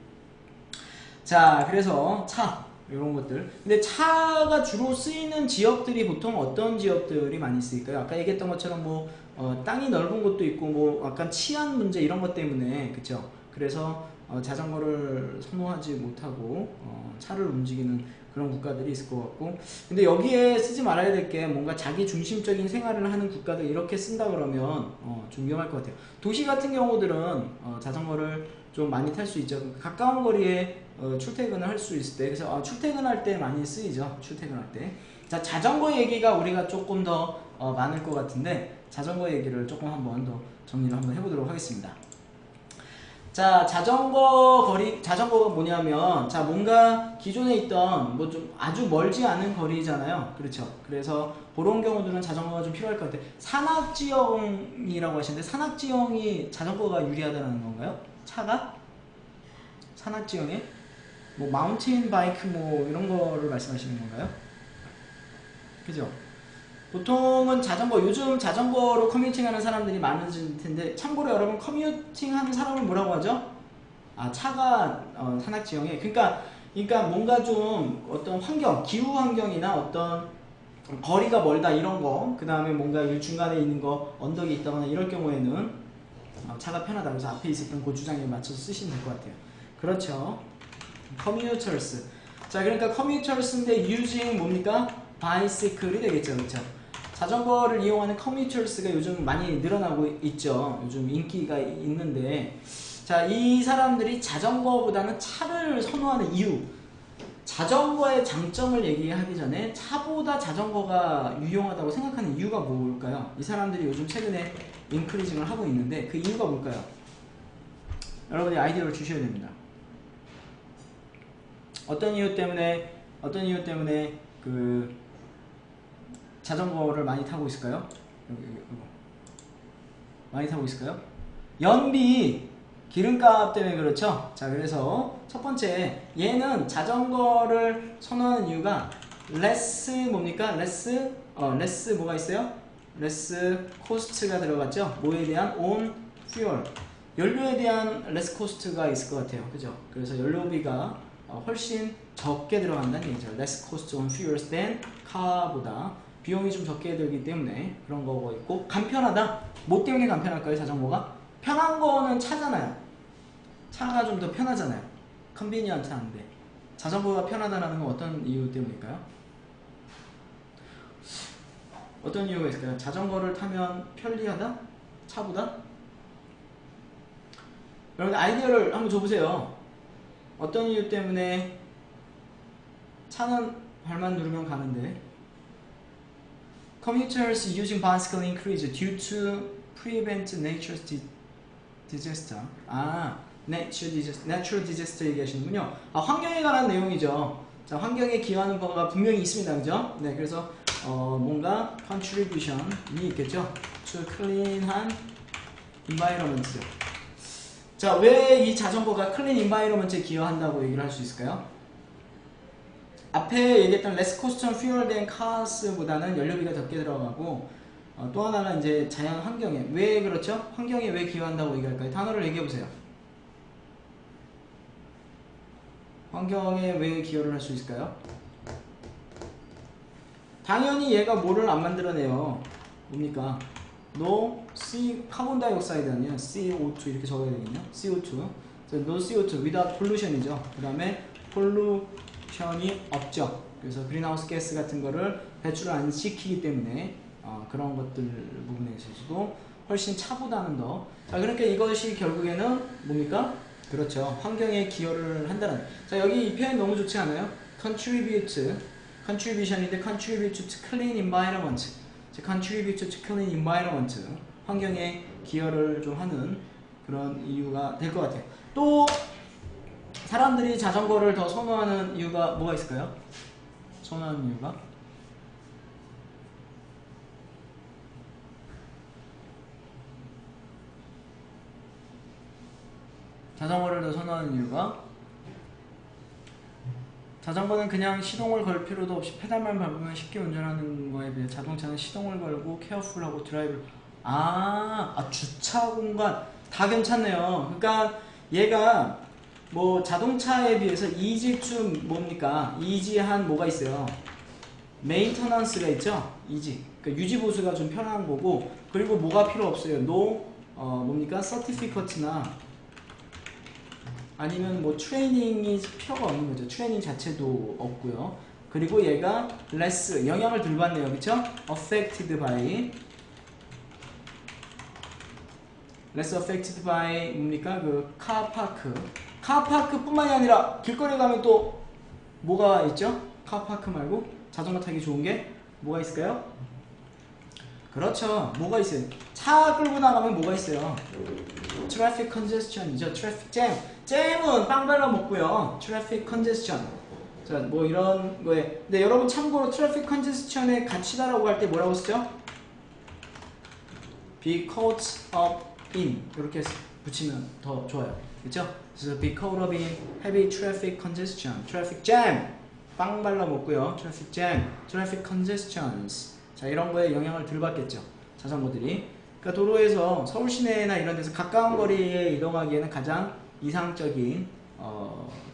자, 그래서 차 이런 것들. 근데 차가 주로 쓰이는 지역들이 보통 어떤 지역들이 많이 쓰일까요? 아까 얘기했던 것처럼 뭐 땅이 넓은 곳도 있고 뭐 약간 치안 문제 이런 것 때문에, 그쵸? 그래서 자전거를 선호하지 못하고 차를 움직이는 그런 국가들이 있을 것 같고, 근데 여기에 쓰지 말아야 될 게 뭔가 자기 중심적인 생활을 하는 국가들 이렇게 쓴다 그러면 좀 위험할 것 같아요. 도시 같은 경우들은 자전거를 좀 많이 탈 수 있죠. 가까운 거리에 출퇴근을 할 수 있을 때, 그래서 출퇴근할 때 많이 쓰이죠. 출퇴근할 때. 자, 자전거 얘기가 우리가 조금 더 많을 것 같은데, 자전거 얘기를 조금 한번 더 정리를 한번 해보도록 하겠습니다. 자, 자전거가 뭐냐면, 자, 뭔가 기존에 있던 뭐 좀 아주 멀지 않은 거리잖아요. 그렇죠. 그래서 그런 경우들은 자전거가 좀 필요할 것 같아요. 산악지형이라고 하시는데, 산악지형이 자전거가 유리하다는 건가요? 차가? 산악지형에? 뭐 마운틴 바이크 뭐 이런 거를 말씀하시는 건가요? 그죠? 보통은 요즘 자전거로 커뮤팅하는 사람들이 많으실 텐데, 참고로 여러분 커뮤팅하는 사람을 뭐라고 하죠? 차가 산악지형에, 그러니까 뭔가 좀 어떤 기후 환경이나 어떤 거리가 멀다 이런 거, 그 다음에 뭔가 중간에 있는 거, 언덕이 있다거나 이럴 경우에는 차가 편하다. 그래서 앞에 있었던 고주장에 맞춰서 쓰시면 될 것 같아요. 그렇죠. commuters. 자, 그러니까 commuters인데 using 뭡니까? bicycle이 되겠죠. 그렇죠. 자전거를 이용하는 commuters가 요즘 많이 늘어나고 있죠. 요즘 인기가 있는데, 자, 이 사람들이 자전거보다는 차를 선호하는 이유, 자전거의 장점을 얘기하기 전에 차보다 자전거가 유용하다고 생각하는 이유가 뭘까요? 이 사람들이 요즘 최근에 인크리징을 하고 있는데 그 이유가 뭘까요? 여러분이 아이디어를 주셔야 됩니다. 어떤 이유 때문에 그 자전거를 많이 타고 있을까요? 많이 타고 있을까요? 연비, 기름값 때문에 그렇죠. 자, 그래서 첫 번째, 얘는 자전거를 선호하는 이유가 less 뭡니까? less 뭐가 있어요? less cost가 들어갔죠. 뭐에 대한? on fuel, 연료에 대한 less cost가 있을 것 같아요. 그죠? 그래서 연료비가 훨씬 적게 들어간다는 얘기죠. less cost on fuels than car보다 비용이 좀 적게 들기 때문에 그런 거고 있고, 간편하다. 뭐 때문에 간편할까요? 자전거가? 편한 거는 차잖아요. 차가 좀 더 편하잖아요. 컨비니언트한데 자전거가 편하다는 건 어떤 이유 때문일까요? 어떤 이유가 있을까요? 자전거를 타면 편리하다? 차보다? 여러분 아이디어를 한번 줘보세요. 어떤 이유 때문에 차는 발만 누르면 가는데 Commuters using bicycle increase due to prevent natural disaster. natural disaster 얘기하시는군요. 환경에 관한 내용이죠. 자, 환경에 기여하는 거가 분명히 있습니다. 그죠? 네, 그래서 뭔가 contribution이 있겠죠. to clean한 environment. 자, 왜 이 자전거가 clean environment에 기여한다고 얘기를 할 수 있을까요? 앞에 얘기했던 less cost on fuel than cars보다는 연료비가 적게 들어가고, 또 하나는 이제 자연 환경에 왜 그렇죠? 환경에 왜 기여한다고 얘기할까요? 단어를 얘기해 보세요. 환경에 왜 기여를 할 수 있을까요? 당연히 얘가 뭐를 안 만들어내요. 뭡니까? No 카본 다이옥사이드 아니에요. CO2 이렇게 적어야 되겠네요. CO2. No CO2 without pollution이죠. 그 다음에 pollution이 없죠. 그래서 그린하우스 가스 같은 거를 배출을 안 시키기 때문에 그런 것들 부분에 있어서도 훨씬 차보다는 더. 자, 그러니까 이것이 결국에는 뭡니까? 그렇죠. 환경에 기여를 한다는. 자, 여기 이 표현 너무 좋지 않아요? contribution인데 contribute to clean environment. contribute to clean environment. 환경에 기여를 좀 하는 그런 이유가 될 것 같아요. 또 사람들이 자전거를 더 선호하는 이유가 뭐가 있을까요? 선호하는 이유가? 자전거를 더 선호하는 이유가? 자전거는 그냥 시동을 걸 필요도 없이 페달만 밟으면 쉽게 운전하는 거에 비해 자동차는 시동을 걸고 케어풀하고 드라이브를 주차 공간 다 괜찮네요. 그러니까 얘가 뭐 자동차에 비해서 이지쯤 뭡니까? 이지한 뭐가 있어요? 메인터넌스가 있죠? 이지. 그러니까 유지 보수가 좀 편한 거고, 그리고 뭐가 필요 없어요? 뭡니까? 서티피커트나 아니면 뭐 트레이닝이 필요가 없는 거죠. 트레이닝 자체도 없고요. 그리고 얘가 less 영향을 덜 받네요. 그쵸? affected by less affected by 뭡니까? 그 카파크 뿐만이 아니라 길거리 가면 또 뭐가 있죠? 카파크 말고 자전거 타기 좋은 게 뭐가 있을까요? 그렇죠. 뭐가 있어요? 차 끌고 나가면 뭐가 있어요? 트래픽 컨제스션이죠. 트래픽 잼은 빵 발라 먹고요. 트래픽 컨제스션. 자, 뭐 이런 거에. 근데 여러분 참고로 트래픽 컨제스션의 가치다라고 할 때 뭐라고 쓰죠? be caught up in 이렇게 붙이면 더 좋아요. 그렇죠? 그래서 be caught up in heavy traffic congestion, traffic jam. 빵 발라 먹고요. traffic jam, traffic congestions. 자, 이런 거에 영향을 덜 받겠죠. 자전거들이. 그러니까 도로에서 서울 시내나 이런 데서 가까운 거리에 이동하기에는 가장 이상적인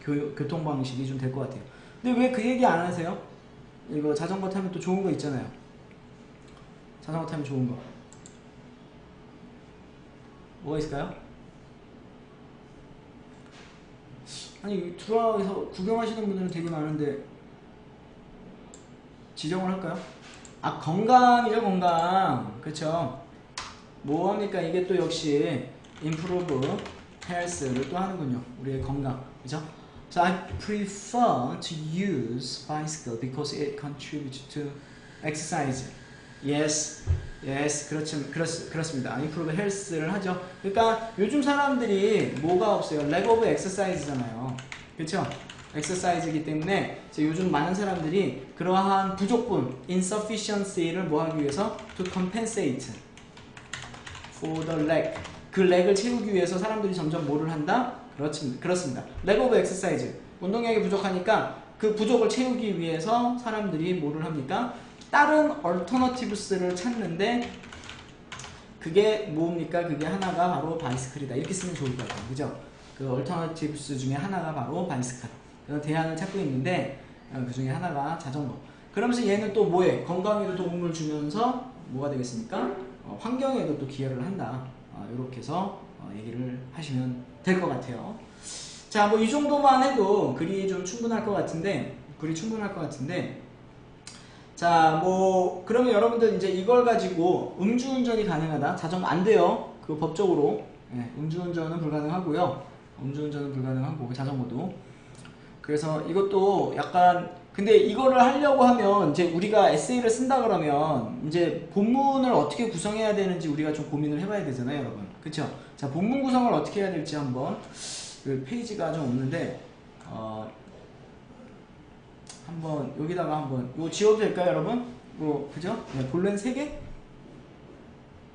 교통 방식이 좀 될 것 같아요. 근데 왜 그 얘기 안 하세요? 이거 자전거 타면 또 좋은 거 있잖아요. 자전거 타면 좋은 거. 뭐가 있을까요? 아니, 들어와서 구경하시는 분들은 되게 많은데 지정을 할까요? 건강이죠, 건강. 그쵸? 뭐합니까? 이게 또 역시 improve health를 또 하는군요. 우리의 건강. 그죠? So I prefer to use bicycle because it contributes to exercise. Yes, 그렇습니다. improve health를 하죠. 그러니까 요즘 사람들이 뭐가 없어요? lack of exercise잖아요. 그쵸? 엑서사이즈이기 때문에 요즘 많은 사람들이 그러한 부족분, insufficiency를 뭐 하기 위해서 to compensate for the lack, 그 렉을 채우기 위해서 사람들이 점점 뭐를 한다? 그렇습니다. lack of exercise, 운동량이 부족하니까 그 부족을 채우기 위해서 사람들이 뭐를 합니까? 다른 alternatives를 찾는데 그게 뭡니까? 그게 하나가 바로 바이스클이다. 이렇게 쓰면 좋을 것 같아요. 그죠? 그 alternatives 중에 하나가 바로 바이스클. 그래서 대안을 찾고 있는데 그 중에 하나가 자전거. 그러면서 얘는 또 뭐해? 건강에도 도움을 주면서 뭐가 되겠습니까? 환경에도 또 기여를 한다. 이렇게 해서 얘기를 하시면 될 것 같아요. 자, 뭐 이 정도만 해도 글이 좀 충분할 것 같은데, 자, 뭐 그러면 여러분들 이제 이걸 가지고 음주운전이 가능하다. 자전거 안 돼요. 그 법적으로 음주운전은 불가능하고요. 음주운전은 불가능하고 자전거도. 그래서 이것도 약간 근데 이거를 하려고 하면 이제 우리가 에세이를 쓴다 그러면 이제 본문을 어떻게 구성해야 되는지 우리가 좀 고민을 해봐야 되잖아요, 여러분. 그쵸? 자, 본문 구성을 어떻게 해야 될지 한번 그 페이지가 좀 없는데 한번 여기다가 한번 이거 지워도 될까요, 여러분? 뭐 그죠? 네, 본론 3개?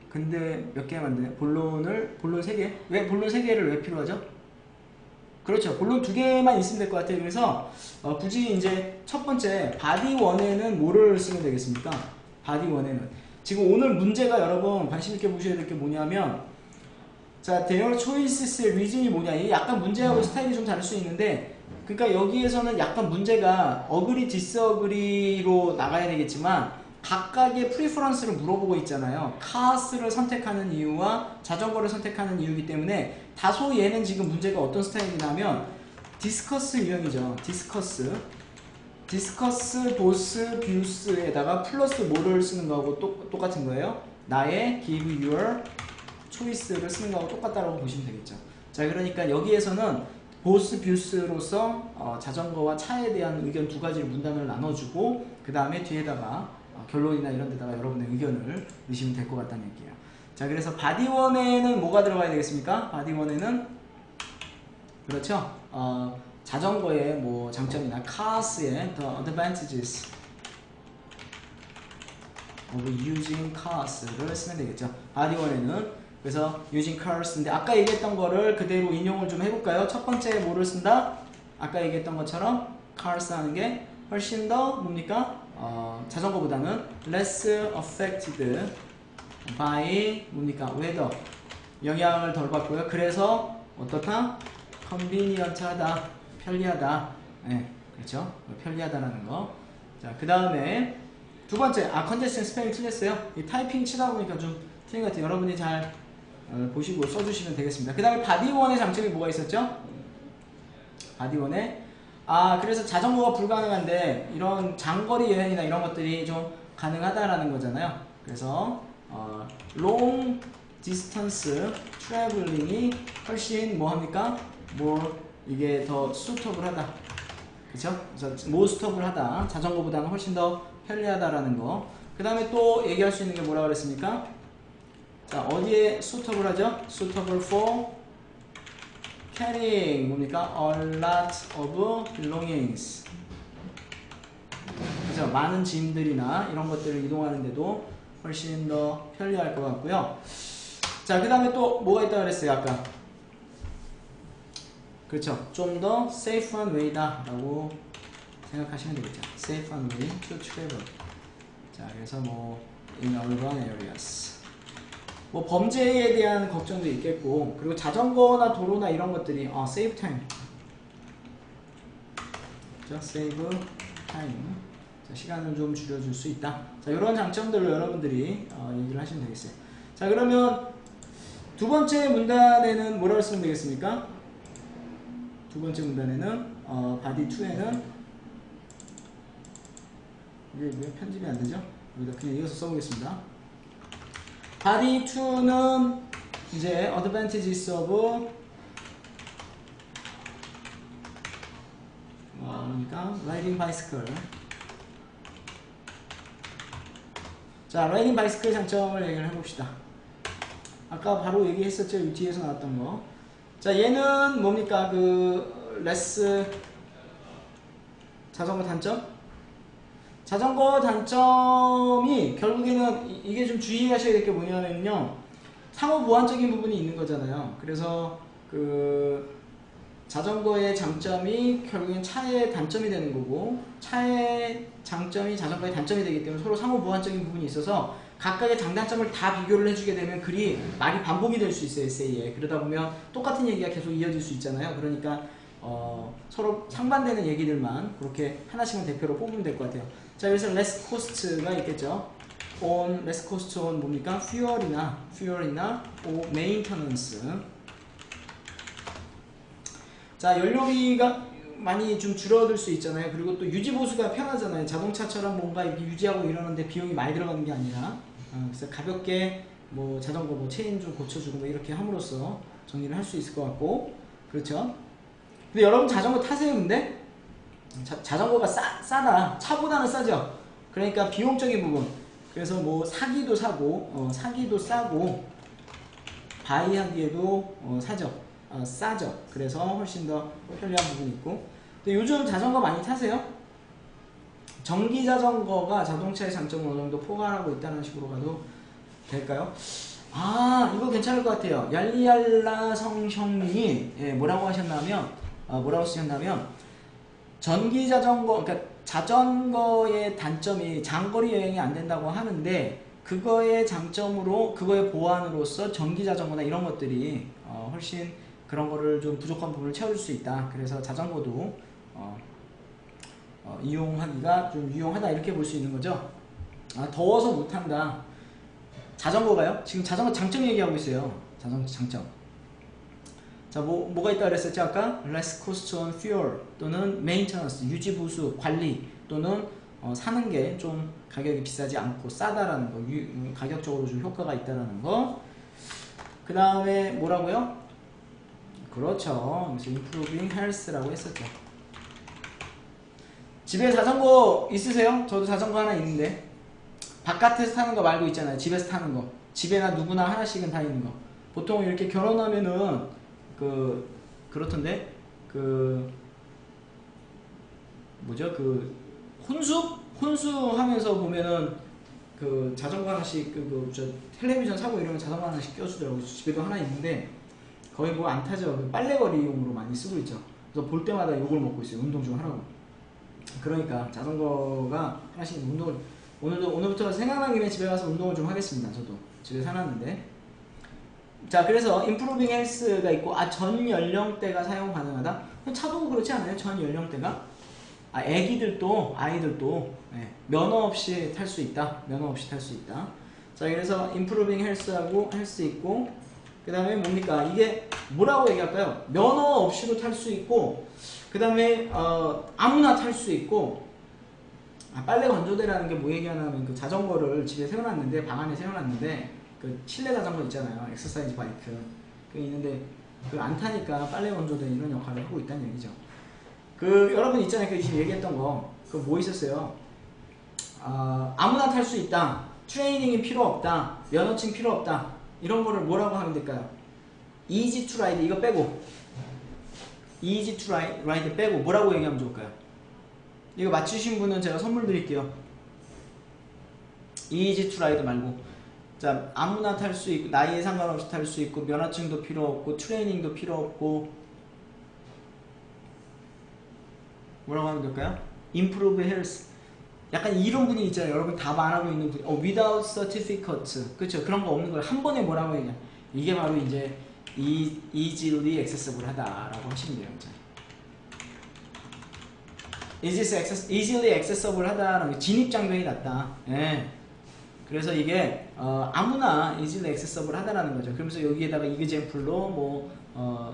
근데 몇 개 만드네? 본론 3개? 왜 본론 3개를 왜 필요하죠? 그렇죠. 본론 2개만 있으면 될 것 같아요. 그래서 굳이 이제 첫 번째 바디 1에는 뭐를 쓰면 되겠습니까? 바디 1에는 지금 오늘 문제가 여러분 관심 있게 보셔야 될 게 뭐냐면 자, their choices의 reason이 뭐냐? 이게 약간 문제하고 스타일이 좀 다를 수 있는데 그러니까 여기에서는 약간 문제가 agree, disagree로 나가야 되겠지만 각각의 프리퍼런스를 물어보고 있잖아요. 카스를 선택하는 이유와 자전거를 선택하는 이유이기 때문에 다소 얘는 지금 문제가 어떤 스타일이냐면 디스커스 유형이죠. 디스커스 보스 뷰스에다가 플러스 뭐를 쓰는 거하고 똑같은 거예요. 나의 give your choice를 쓰는 거하고 똑같다라고 보시면 되겠죠. 자, 그러니까 여기에서는 보스 뷰스로서 자전거와 차에 대한 의견 2가지를 문단을 나눠주고 그 다음에 뒤에다가 결론이나 이런 데다가 여러분의 의견을 넣으시면 될 것 같다는 얘기예요. 자, 그래서 바디 1에는 뭐가 들어가야 되겠습니까? 바디 1에는 그렇죠. 자전거의 뭐 장점이나 cars의 the advantages of using cars를 쓰면 되겠죠. 바디 1에는 그래서 using cars인데 아까 얘기했던 거를 그대로 인용을 좀 해볼까요? 첫 번째 뭐를 쓴다? 아까 얘기했던 것처럼 cars 하는 게 훨씬 더 뭡니까? 자전거보다는 less affected by 뭡니까? weather 영향을 덜 받고요. 그래서 어떻다? convenient하다, 편리하다. 네, 그렇죠? 편리하다라는 거. 자, 그 다음에 두 번째, congestion 스펠링 틀렸어요. 이 타이핑 치다 보니까 좀 틀린 것 같아요. 여러분이 잘 보시고 써주시면 되겠습니다. 그 다음에 바디 1의 장점이 뭐가 있었죠? 바디 1에 그래서 자전거가 불가능한데 이런 장거리 여행이나 이런 것들이 좀 가능하다라는 거잖아요. 그래서 long distance traveling이 훨씬 뭐 합니까? 이게 더 suitable 하다. 그쵸? 그래서 more suitable 하다. 자전거보다는 훨씬 더 편리하다라는 거. 그 다음에 또 얘기할 수 있는 게 뭐라고 그랬습니까? 자, 어디에 suitable 하죠? suitable for carrying 뭡니까? a lot of belongings. 그죠? 많은 짐들이나 이런 것들을 이동하는데도 훨씬 더 편리할 것 같고요. 자, 그 다음에 또 뭐가 있다고 그랬어요, 아까? 그렇죠. 좀 더 safe way다 라고 생각하시면 되겠죠. safe way to travel. 자, 그래서 뭐 in urban areas. 뭐 범죄에 대한 걱정도 있겠고, 그리고 자전거나 도로나 이런 것들이 save time. 그렇죠? save time. 자, 시간을 좀 줄여줄 수 있다. 자, 이런 장점들로 여러분들이 얘기를 하시면 되겠어요. 자, 그러면 두 번째 문단에는 뭐라고 쓰면 되겠습니까? 두 번째 문단에는 바디 2에는 이게 왜 편집이 안 되죠? 여기다 그냥 이어서 써보겠습니다. 바디 2는 이제 advantages of 뭡니까? riding bicycle. 자, riding bicycle 장점을 얘기를 해봅시다. 아까 바로 얘기했었죠. 이 뒤에서 나왔던 거. 자, 얘는 뭡니까? 그 레스 자전거 단점? 자전거 단점이 결국에는 이게 좀 주의하셔야 될 게 뭐냐면요, 상호 보완적인 부분이 있는 거잖아요. 그래서 그 자전거의 장점이 결국엔 차의 단점이 되는 거고, 차의 장점이 자전거의 단점이 되기 때문에 서로 상호 보완적인 부분이 있어서 각각의 장단점을 다 비교를 해주게 되면 글이 말이 반복이 될 수 있어요, 에세이에. 그러다 보면 똑같은 얘기가 계속 이어질 수 있잖아요. 그러니까 서로 상반되는 얘기들만 그렇게 하나씩만 대표로 뽑으면 될 것 같아요. 자, 그래서 less cost가 있겠죠. on less cost on 뭡니까? fuel이나 maintenance. 자, 연료비가 많이 좀 줄어들 수 있잖아요. 그리고 또 유지보수가 편하잖아요. 자동차처럼 뭔가 이렇게 유지하고 이러는데 비용이 많이 들어가는 게 아니라, 그래서 가볍게 뭐 자전거 뭐 체인 좀 고쳐주고 뭐 이렇게 함으로써 정리를 할 수 있을 것 같고, 그렇죠. 근데 여러분 자전거 타세요? 근데 자전거가 싸다. 차보다는 싸죠. 그러니까 비용적인 부분. 그래서 뭐 사기도 사고, 사기도 싸고, 바이하기에도 싸죠. 그래서 훨씬 더 편리한 부분이 있고. 근데 요즘 자전거 많이 타세요? 전기 자전거가 자동차의 장점을 어느 정도 포괄하고 있다는 식으로 가도 될까요? 아, 이거 괜찮을 것 같아요. 얄리얄라 성형님이 뭐라고 쓰셨냐면 전기 자전거, 그러니까 자전거의 단점이 장거리 여행이 안 된다고 하는데, 그거의 장점으로, 그거의 보완으로서 전기 자전거나 이런 것들이 훨씬 그런 거를 좀 부족한 부분을 채워줄 수 있다. 그래서 자전거도 이용하기가 좀 유용하다, 이렇게 볼 수 있는 거죠. 아, 더워서 못한다. 자전거가요? 지금 자전거 장점 얘기하고 있어요. 자전거 장점. 자, 뭐가 있다 그랬었죠 아까? less cost on fuel 또는 maintenance, 유지보수, 관리, 또는 사는 게 좀 가격이 비싸지 않고 싸다라는 거, 가격적으로 좀 효과가 있다라는 거. 그 다음에 뭐라고요? 그렇죠. 그래서 improving health라고 했었죠. 집에 자전거 있으세요? 저도 자전거 하나 있는데, 바깥에서 타는 거 말고 있잖아요. 집에서 타는 거. 집에나 누구나 하나씩은 다 있는 거. 보통 이렇게 결혼하면은 그렇던데 뭐죠? 혼수하면서 보면은 자전거 하나씩 저 텔레비전 사고 이러면 자전거 하나씩 껴주더라고요. 집에도 하나 있는데 거의 뭐 안 타죠. 빨래거리용으로 많이 쓰고 있죠. 그래서 볼 때마다 욕을 먹고 있어요. 운동 좀 하라고. 그러니까 자전거가 하나씩 운동을, 오늘부터 생각난 김에 집에 가서 운동을 좀 하겠습니다. 저도 집에 사놨는데. 자, 그래서 improving health가 있고, 전 연령대가 사용 가능하다. 차도 그렇지 않아요? 전 연령대가 아이들도 면허 없이 탈 수 있다. 자, 그래서 improving health하고 할 수 있고, 그 다음에 뭡니까? 이게 뭐라고 얘기할까요? 면허 없이도 탈 수 있고, 그 다음에 아무나 탈 수 있고. 빨래 건조대라는 게 뭐 얘기하냐면, 자전거를 집에 세워놨는데, 방 안에 세워놨는데, 실내 자전거 있잖아요. 엑서사이즈 바이크. 있는데 안 타니까 빨래 건조대 이런 역할을 하고 있다는 얘기죠. 여러분 있잖아요. 지금 얘기했던 거. 뭐 있었어요? 아무나 탈 수 있다. 트레이닝이 필요 없다. 면허증 필요 없다. 이런 거를 뭐라고 하면 될까요? easy to ride 이거 빼고, easy to ride 빼고 뭐라고 얘기하면 좋을까요? 이거 맞추신 분은 제가 선물 드릴게요. easy to ride 말고, 자, 아무나 탈 수 있고, 나이에 상관없이 탈 수 있고, 면허증도 필요 없고, 트레이닝도 필요 없고, 뭐라고 하면 될까요? improve health. 약간 이런 분이 있잖아요. 여러분 다 말하고 있는 분. without certificate. 그렇죠? 그런 거 없는 걸 한 번에 뭐라고 얘기해. 이게 바로 이제 easily accessible 하다라고 하시면 돼요. easily accessible 하다라는 게 진입장벽이 낮다. 예. 그래서 이게 아무나 easily accessible 하다라는 거죠. 그러면서 여기에다가 example로 뭐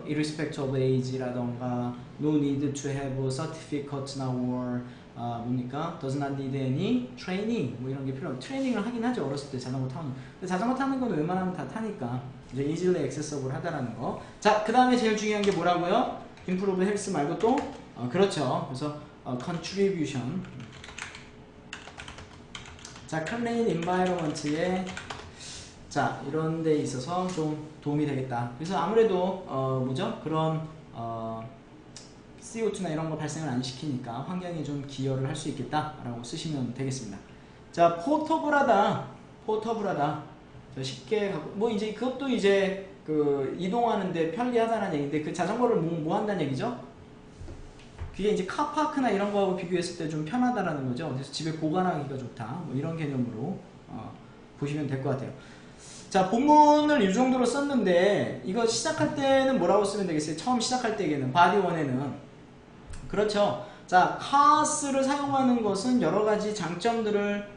irrespective of age라던가 no need to have a certificate or 뭡니까? does not need any training 뭐 이런 게 필요하고, 트레이닝을 하긴 하죠. 어렸을 때 자전거 타는. 근데 자전거 타는 건 웬만하면 다 타니까 이제 easily accessible 하다라는 거. 자, 그 다음에 제일 중요한 게 뭐라고요? improve health 말고 또 그렇죠. 그래서 contribution. 자, clean environment에 이런 데 있어서 좀 도움이 되겠다. 그래서 아무래도 뭐죠? 그런 CO2나 이런 거 발생을 안 시키니까 환경에 좀 기여를 할 수 있겠다라고 쓰시면 되겠습니다. 자, 포터블하다. 쉽게 가고, 뭐 이제 그것도 이제 이동하는데 편리하다는 얘기인데, 자전거를 뭐 한다는 얘기죠? 그게 이제 카파크나 이런 거하고 비교했을 때 좀 편하다라는 거죠. 그래서 집에 보관하기가 좋다. 뭐 이런 개념으로 보시면 될 것 같아요. 자, 본문을 이 정도로 썼는데 이거 시작할 때는 뭐라고 쓰면 되겠어요? 처음 시작할 때에는 바디 1에는 그렇죠. 자, 카스를 사용하는 것은 여러 가지 장점들을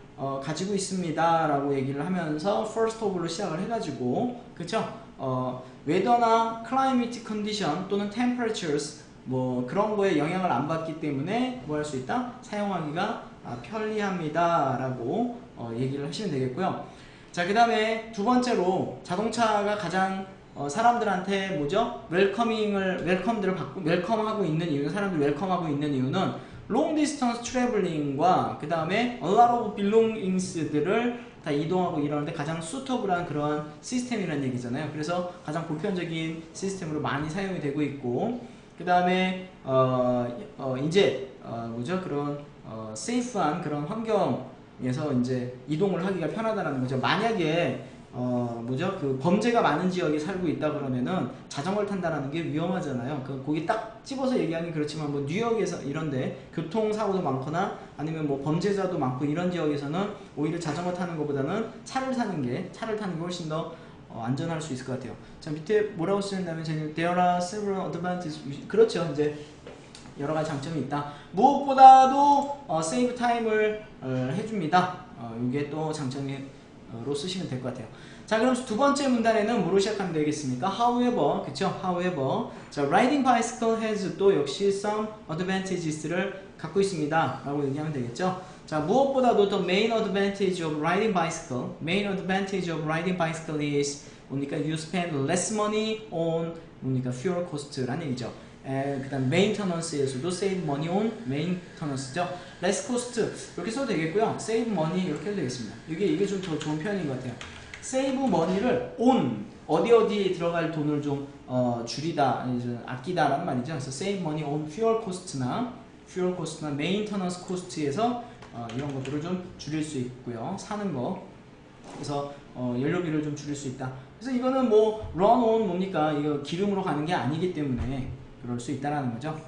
가지고 있습니다 라고 얘기를 하면서 first of로 시작을 해가지고 그쵸? 웨더나 climate condition 또는 temperatures 뭐 그런 거에 영향을 안 받기 때문에 뭐 할 수 있다? 사용하기가 편리합니다 라고 얘기를 하시면 되겠고요. 자, 그 다음에 두 번째로 자동차가 가장 사람들한테 뭐죠? 웰컴하고 있는 이유는 사람들 웰컴하고 있는 이유는 long distance traveling과 그 다음에 a lot of belongings들을 다 이동하고 이러는데 가장 suitable한 그런 시스템이라는 얘기잖아요. 그래서 가장 보편적인 시스템으로 많이 사용이 되고 있고 그 다음에 뭐죠? 그런 safe한 그런 환경에서 이제 이동을 하기가 편하다는 거죠. 만약에 뭐죠? 그 범죄가 많은 지역에 살고 있다 그러면은 자전거를 탄다라는 게 위험하잖아요. 거기 딱 집어서 얘기하긴 그렇지만 뭐 뉴욕에서 이런데 교통사고도 많거나 아니면 뭐 범죄자도 많고 이런 지역에서는 오히려 자전거 타는 것보다는 차를 타는 게 훨씬 더 안전할 수 있을 것 같아요. 자, 밑에 뭐라고 쓰는다면 there are several advantages. 그렇죠. 이제 여러 가지 장점이 있다. 무엇보다도 세이브 타임을 해줍니다. 이게 또 장점으로 쓰시면 될 것 같아요. 자, 그럼 두 번째 문단에는 뭐로 시작하면 되겠습니까? However, 그쵸? However, 자, riding bicycle has 또 역시 some advantages를 갖고 있습니다. 라고 얘기하면 되겠죠? 자, 무엇보다도 the main advantage of riding bicycle is 뭡니까? You spend less money on 뭡니까? fuel cost라는 얘기죠. 그 다음 maintenance에서도 save money on maintenance죠. less cost 이렇게 써도 되겠고요. save money 이렇게 해도 되겠습니다. 이게 좀 더 좋은 표현인 것 같아요. save money를 on 어디에 들어갈 돈을 좀 줄이다, 아끼다 라는 말이죠. 그래서 save money on fuel cost나 maintenance cost에서 이런 것들을 좀 줄일 수 있고요. 사는 거. 그래서 연료비를 좀 줄일 수 있다. 그래서 이거는 뭐 run on 뭡니까? 이거 기름으로 가는 게 아니기 때문에 그럴 수 있다라는 거죠.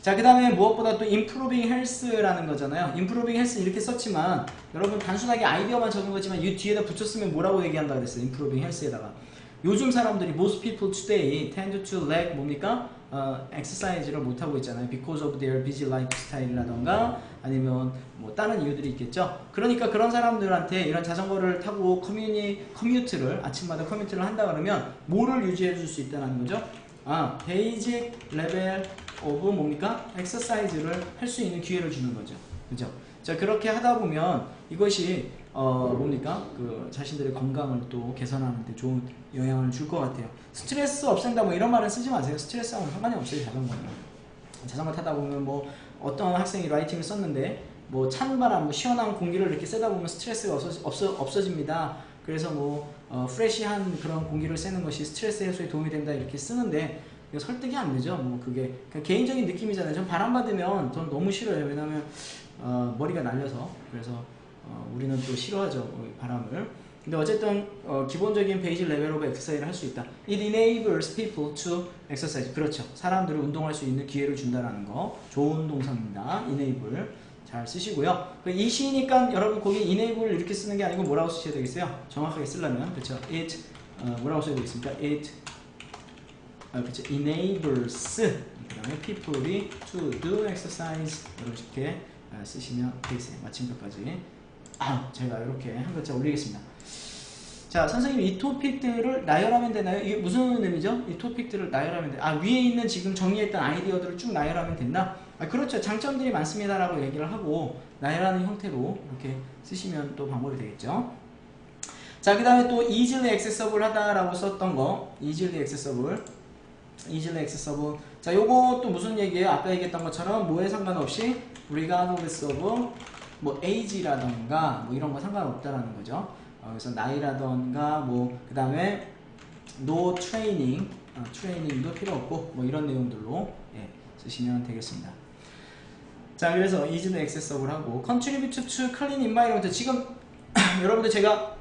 자, 그 다음에 무엇보다 또 improving health라는 거잖아요. improving health 이렇게 썼지만 여러분 단순하게 아이디어만 적은 거지만 이 뒤에다 붙였으면 뭐라고 얘기한다 그랬어요. improving health에다가 요즘 사람들이 most people today tend to lack 뭡니까? exercise를 못하고 있잖아요. because of their busy lifestyle이라던가 아니면 뭐 다른 이유들이 있겠죠. 그러니까 그런 사람들한테 이런 자전거를 타고 커뮤트를 아침마다 커뮤트를 한다 그러면 뭐를 유지해 줄 수 있다는 거죠? 베이직 레벨 오브 뭡니까? exercise를 할 수 있는 기회를 주는 거죠. 그죠? 자, 그렇게 하다 보면 이것이 뭡니까? 그 자신들의 건강을 또 개선하는 데 좋은 영향을 줄 것 같아요. 스트레스 없앤다 뭐 이런 말은 쓰지 마세요. 스트레스하고는 상관이 없어요. 자전거 타다 보면 뭐 어떤 학생이 라이팅을 썼는데 뭐 찬바람, 뭐 시원한 공기를 이렇게 쐬다 보면 스트레스가 없어집니다. 그래서 뭐 프레시한 그런 공기를 쐬는 것이 스트레스 해소에 도움이 된다 이렇게 쓰는데 이거 설득이 안 되죠. 뭐 그게 그냥 개인적인 느낌이잖아요. 전 바람 받으면 전 너무 싫어요. 왜냐면 머리가 날려서. 그래서 우리는 또 싫어하죠, 바람을. 근데 어쨌든 기본적인 베이직 레벨 오브 엑서사이즈를 할 수 있다. It enables people to exercise. 그렇죠. 사람들을 운동할 수 있는 기회를 준다라는 거. 좋은 동사입니다. enable 잘 쓰시고요. 이 시니까 여러분 거기 enable 이렇게 쓰는 게 아니고 뭐라고 쓰셔야 되겠어요? 정확하게 쓰려면 그렇죠. It 뭐라고 써야 되겠습니까? It 그렇죠. enables 그 다음에 people이 to do exercise 이렇게 쓰시면 되겠어요. 마침표까지. 제가 이렇게 한 글자 올리겠습니다. 자, 선생님 이 토픽들을 나열하면 되나요? 이게 무슨 의미죠? 이 토픽들을 나열하면 돼. 위에 있는 지금 정리했던 아이디어들을 쭉 나열하면 된다? 그렇죠. 장점들이 많습니다 라고 얘기를 하고 나열하는 형태로 이렇게 쓰시면 또 방법이 되겠죠. 자, 그 다음에 또 easily accessible 하다라고 썼던 거 easily accessible 자, 요거 또 무슨 얘기예요? 아까 얘기했던 것처럼 뭐에 상관없이 regardless of 뭐 age라던가 뭐 이런 거 상관없다라는 거죠. 그래서 나이라던가 뭐 그 다음에 no training 트레이닝도 필요 없고 뭐 이런 내용들로 쓰시면 되겠습니다. 자, 그래서 easily accessible 하고 contribute to clean environment. 지금 여러분들 제가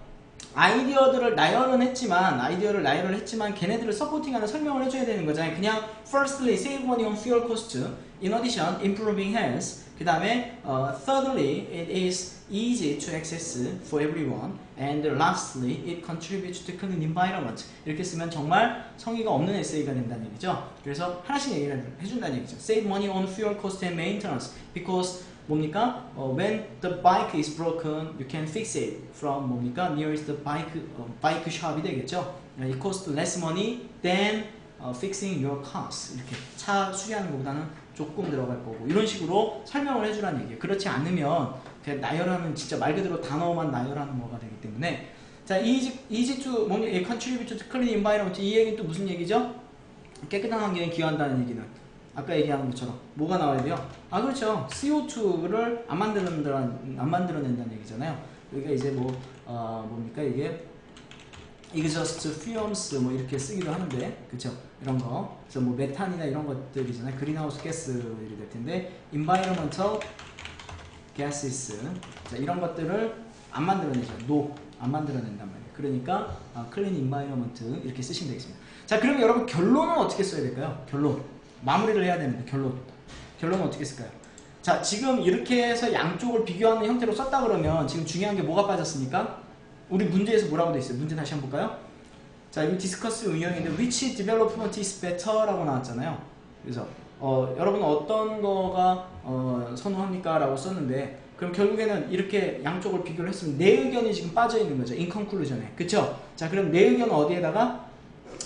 아이디어를 나열을 했지만 걔네들을 서포팅하는 설명을 해줘야 되는 거잖아요. 그냥 firstly save money on fuel cost, in addition improving health, 그 다음에 thirdly it is easy to access for everyone, and lastly it contributes to clean environment. 이렇게 쓰면 정말 성의가 없는 에세이가 된다는 얘기죠. 그래서 하나씩 얘기를 해준다는 얘기죠. Save money on fuel cost and maintenance because 뭡니까? When the bike is broken, you can fix it from 뭡니까? Nearest bike shop이 되겠죠. It costs less money than fixing your cars. 이렇게 차 수리하는 것보다는 조금 들어갈 거고 이런 식으로 설명을 해주라는 얘기예요. 그렇지 않으면 그냥 나열하는 진짜 말 그대로 단어만 나열하는 거가 되기 때문에 자, easy to contribute to clean environment 이 얘기는 또 무슨 얘기죠? 깨끗한 환경에 기여한다는 얘기는 아까 얘기한 것처럼 뭐가 나와야 돼요? 아 그렇죠. CO2를 안 만들어낸다는 얘기잖아요. 여기가 이제 뭡니까 이게 exhaust fumes 뭐 이렇게 쓰기도 하는데 그렇죠. 이런 거 그래서 뭐 메탄이나 이런 것들이잖아요. 그린하우스 가스들이 될 텐데 environmental gases 자, 이런 것들을 안 만들어내죠. 안 만들어낸단 말이에요. 그러니까 clean environment 이렇게 쓰시면 되겠습니다. 자 그러면 여러분 결론은 어떻게 써야 될까요? 결론 마무리를 해야 되는데 결론은 어떻게 쓸까요? 자 지금 이렇게 해서 양쪽을 비교하는 형태로 썼다 그러면 지금 중요한 게 뭐가 빠졌습니까? 우리 문제에서 뭐라고 돼 있어요? 문제 다시 한번 볼까요? 자 여기 디스커스 운영인데 which development is better 라고 나왔잖아요. 그래서 여러분은 어떤 거가 선호합니까? 라고 썼는데 그럼 결국에는 이렇게 양쪽을 비교를 했으면 내 의견이 지금 빠져 있는 거죠. in conclusion에 그쵸? 자 그럼 내 의견은 어디에다가?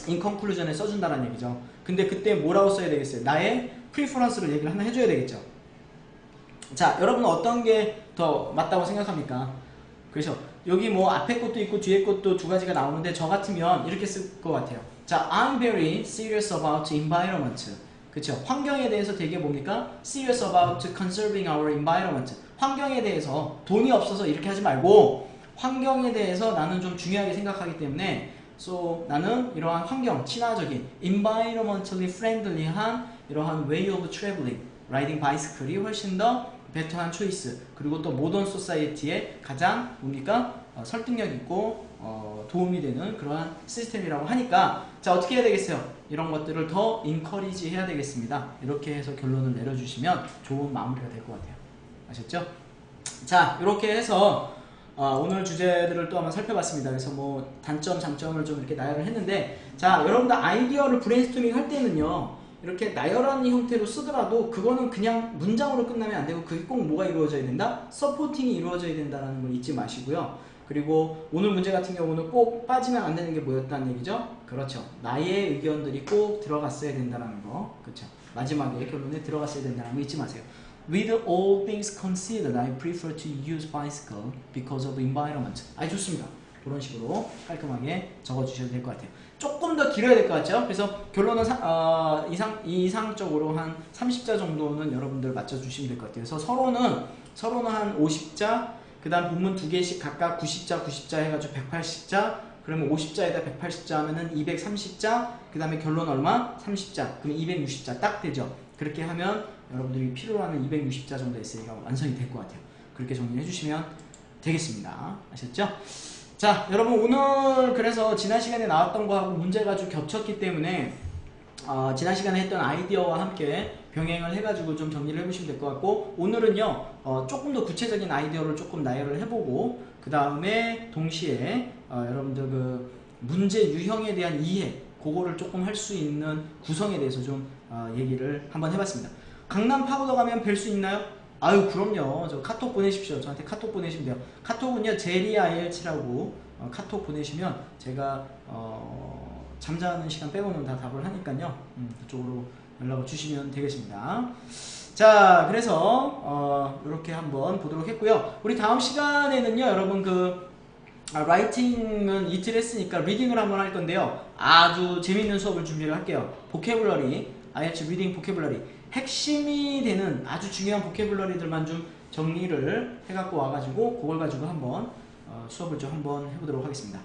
in conclusion에 써준다는 얘기죠. 근데 그때 뭐라고 써야 되겠어요? 나의 프리퍼런스를 얘기를 하나 해줘야 되겠죠. 자 여러분은 어떤 게 더 맞다고 생각합니까? 그래서 여기 뭐 앞에 것도 있고 뒤에 것도 두 가지가 나오는데 저 같으면 이렇게 쓸 것 같아요. 자 I'm very serious about environment 그쵸? 환경에 대해서 되게 뭡니까? serious about conserving our environment 환경에 대해서 돈이 없어서 이렇게 하지 말고 환경에 대해서 나는 좀 중요하게 생각하기 때문에 so 나는 이러한 환경 친화적인 environmentally friendly한 이러한 way of traveling riding bicycle이 훨씬 더 베터한 초이스 그리고 또 모던 소사이어티에 가장 뭡니까 설득력 있고 도움이 되는 그러한 시스템이라고 하니까 자 어떻게 해야 되겠어요? 이런 것들을 더 인커리지 해야 되겠습니다. 이렇게 해서 결론을 내려주시면 좋은 마무리가 될 것 같아요. 아셨죠? 자 이렇게 해서 오늘 주제들을 또 한번 살펴봤습니다. 그래서 뭐 단점, 장점을 좀 이렇게 나열을 했는데 자 여러분들 아이디어를 브레인스토밍 할 때는요 이렇게 나열하는 형태로 쓰더라도 그거는 그냥 문장으로 끝나면 안 되고 그게 꼭 뭐가 이루어져야 된다? 서포팅이 이루어져야 된다는 걸 잊지 마시고요. 그리고 오늘 문제 같은 경우는 꼭 빠지면 안 되는 게 뭐였다는 얘기죠? 그렇죠. 나의 의견들이 꼭 들어갔어야 된다는 거. 그렇죠. 마지막에 결론에 들어갔어야 된다는 거 잊지 마세요. With all things considered, I prefer to use bicycle because of environment. 좋습니다. 그런 식으로 깔끔하게 적어주셔도 될 것 같아요. 조금 더 길어야 될 것 같죠? 그래서 결론은 이상적으로 한 30자 정도는 여러분들 맞춰주시면 될 것 같아요. 그래서 서로는 한 50자, 그 다음 본문 2개씩 각각 90자 해가지고 180자, 그러면 50자에다 180자 하면은 230자, 그 다음에 결론 얼마? 30자, 그럼 260자 딱 되죠? 그렇게 하면 여러분들이 필요로 하는 260자 정도 에세이가 완성이 될 것 같아요. 그렇게 정리해 주시면 되겠습니다. 아셨죠? 자 여러분 오늘 그래서 지난 시간에 나왔던 거하고 문제가 좀 겹쳤기 때문에 지난 시간에 했던 아이디어와 함께 병행을 해가지고 좀 정리를 해보시면 될 것 같고 오늘은요 조금 더 구체적인 아이디어를 조금 나열을 해보고 그 다음에 동시에 여러분들 그 문제 유형에 대한 이해 그거를 조금 할 수 있는 구성에 대해서 좀 얘기를 한번 해봤습니다. 강남 파고더 가면 뵐 수 있나요? 아유 그럼요. 저 카톡 보내십시오. 저한테 카톡 보내시면 돼요. 카톡은요 제리IL7라고 카톡 보내시면 제가 잠자는 시간 빼고는 다 답을 하니까요. 그쪽으로 연락을 주시면 되겠습니다. 자 그래서 이렇게 한번 보도록 했고요. 우리 다음 시간에는요 여러분 그 라이팅은 이틀 했으니까 리딩을 한번 할 건데요. 아주 재밌는 수업을 준비를 할게요. 보캐블러리 IELTS 리딩 보캐블러리 핵심이 되는 아주 중요한 보캐블러리들만 좀 정리를 해갖고 와가지고 그걸 가지고 한번 수업을 좀 한번 해보도록 하겠습니다.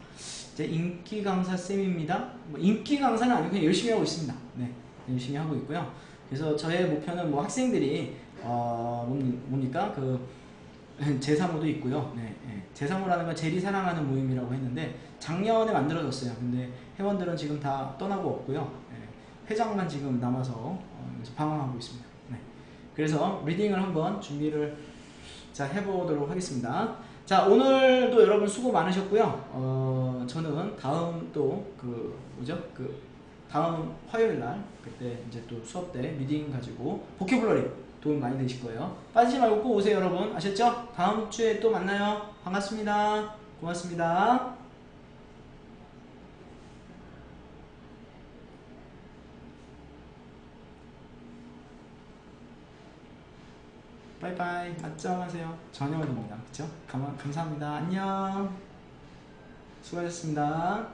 제 인기 강사 쌤입니다. 뭐 인기 강사는 아니고 그냥 열심히 하고 있습니다. 네, 열심히 하고 있고요. 그래서 저의 목표는 뭐 학생들이 뭡니까 그 제3호도 있고요. 네, 네. 제3호라는 건 제리 사랑하는 모임이라고 했는데 작년에 만들어졌어요. 근데 회원들은 지금 다 떠나고 없고요. 네, 회장만 지금 남아서 이제 방황하고 있습니다. 네. 그래서 리딩을 한번 준비를 자 해보도록 하겠습니다. 자 오늘도 여러분 수고 많으셨고요. 저는 다음 또 다음 화요일 날 그때 이제 또 수업 때 미팅 가지고 보캐블러리 도움 많이 되실 거예요. 빠지지 말고 꼭 오세요 여러분. 아셨죠? 다음 주에 또 만나요. 반갑습니다. 고맙습니다. 빠이빠이. 맞점 하세요. 저녁을 먹나 그쵸? 감사합니다. 안녕. 수고하셨습니다.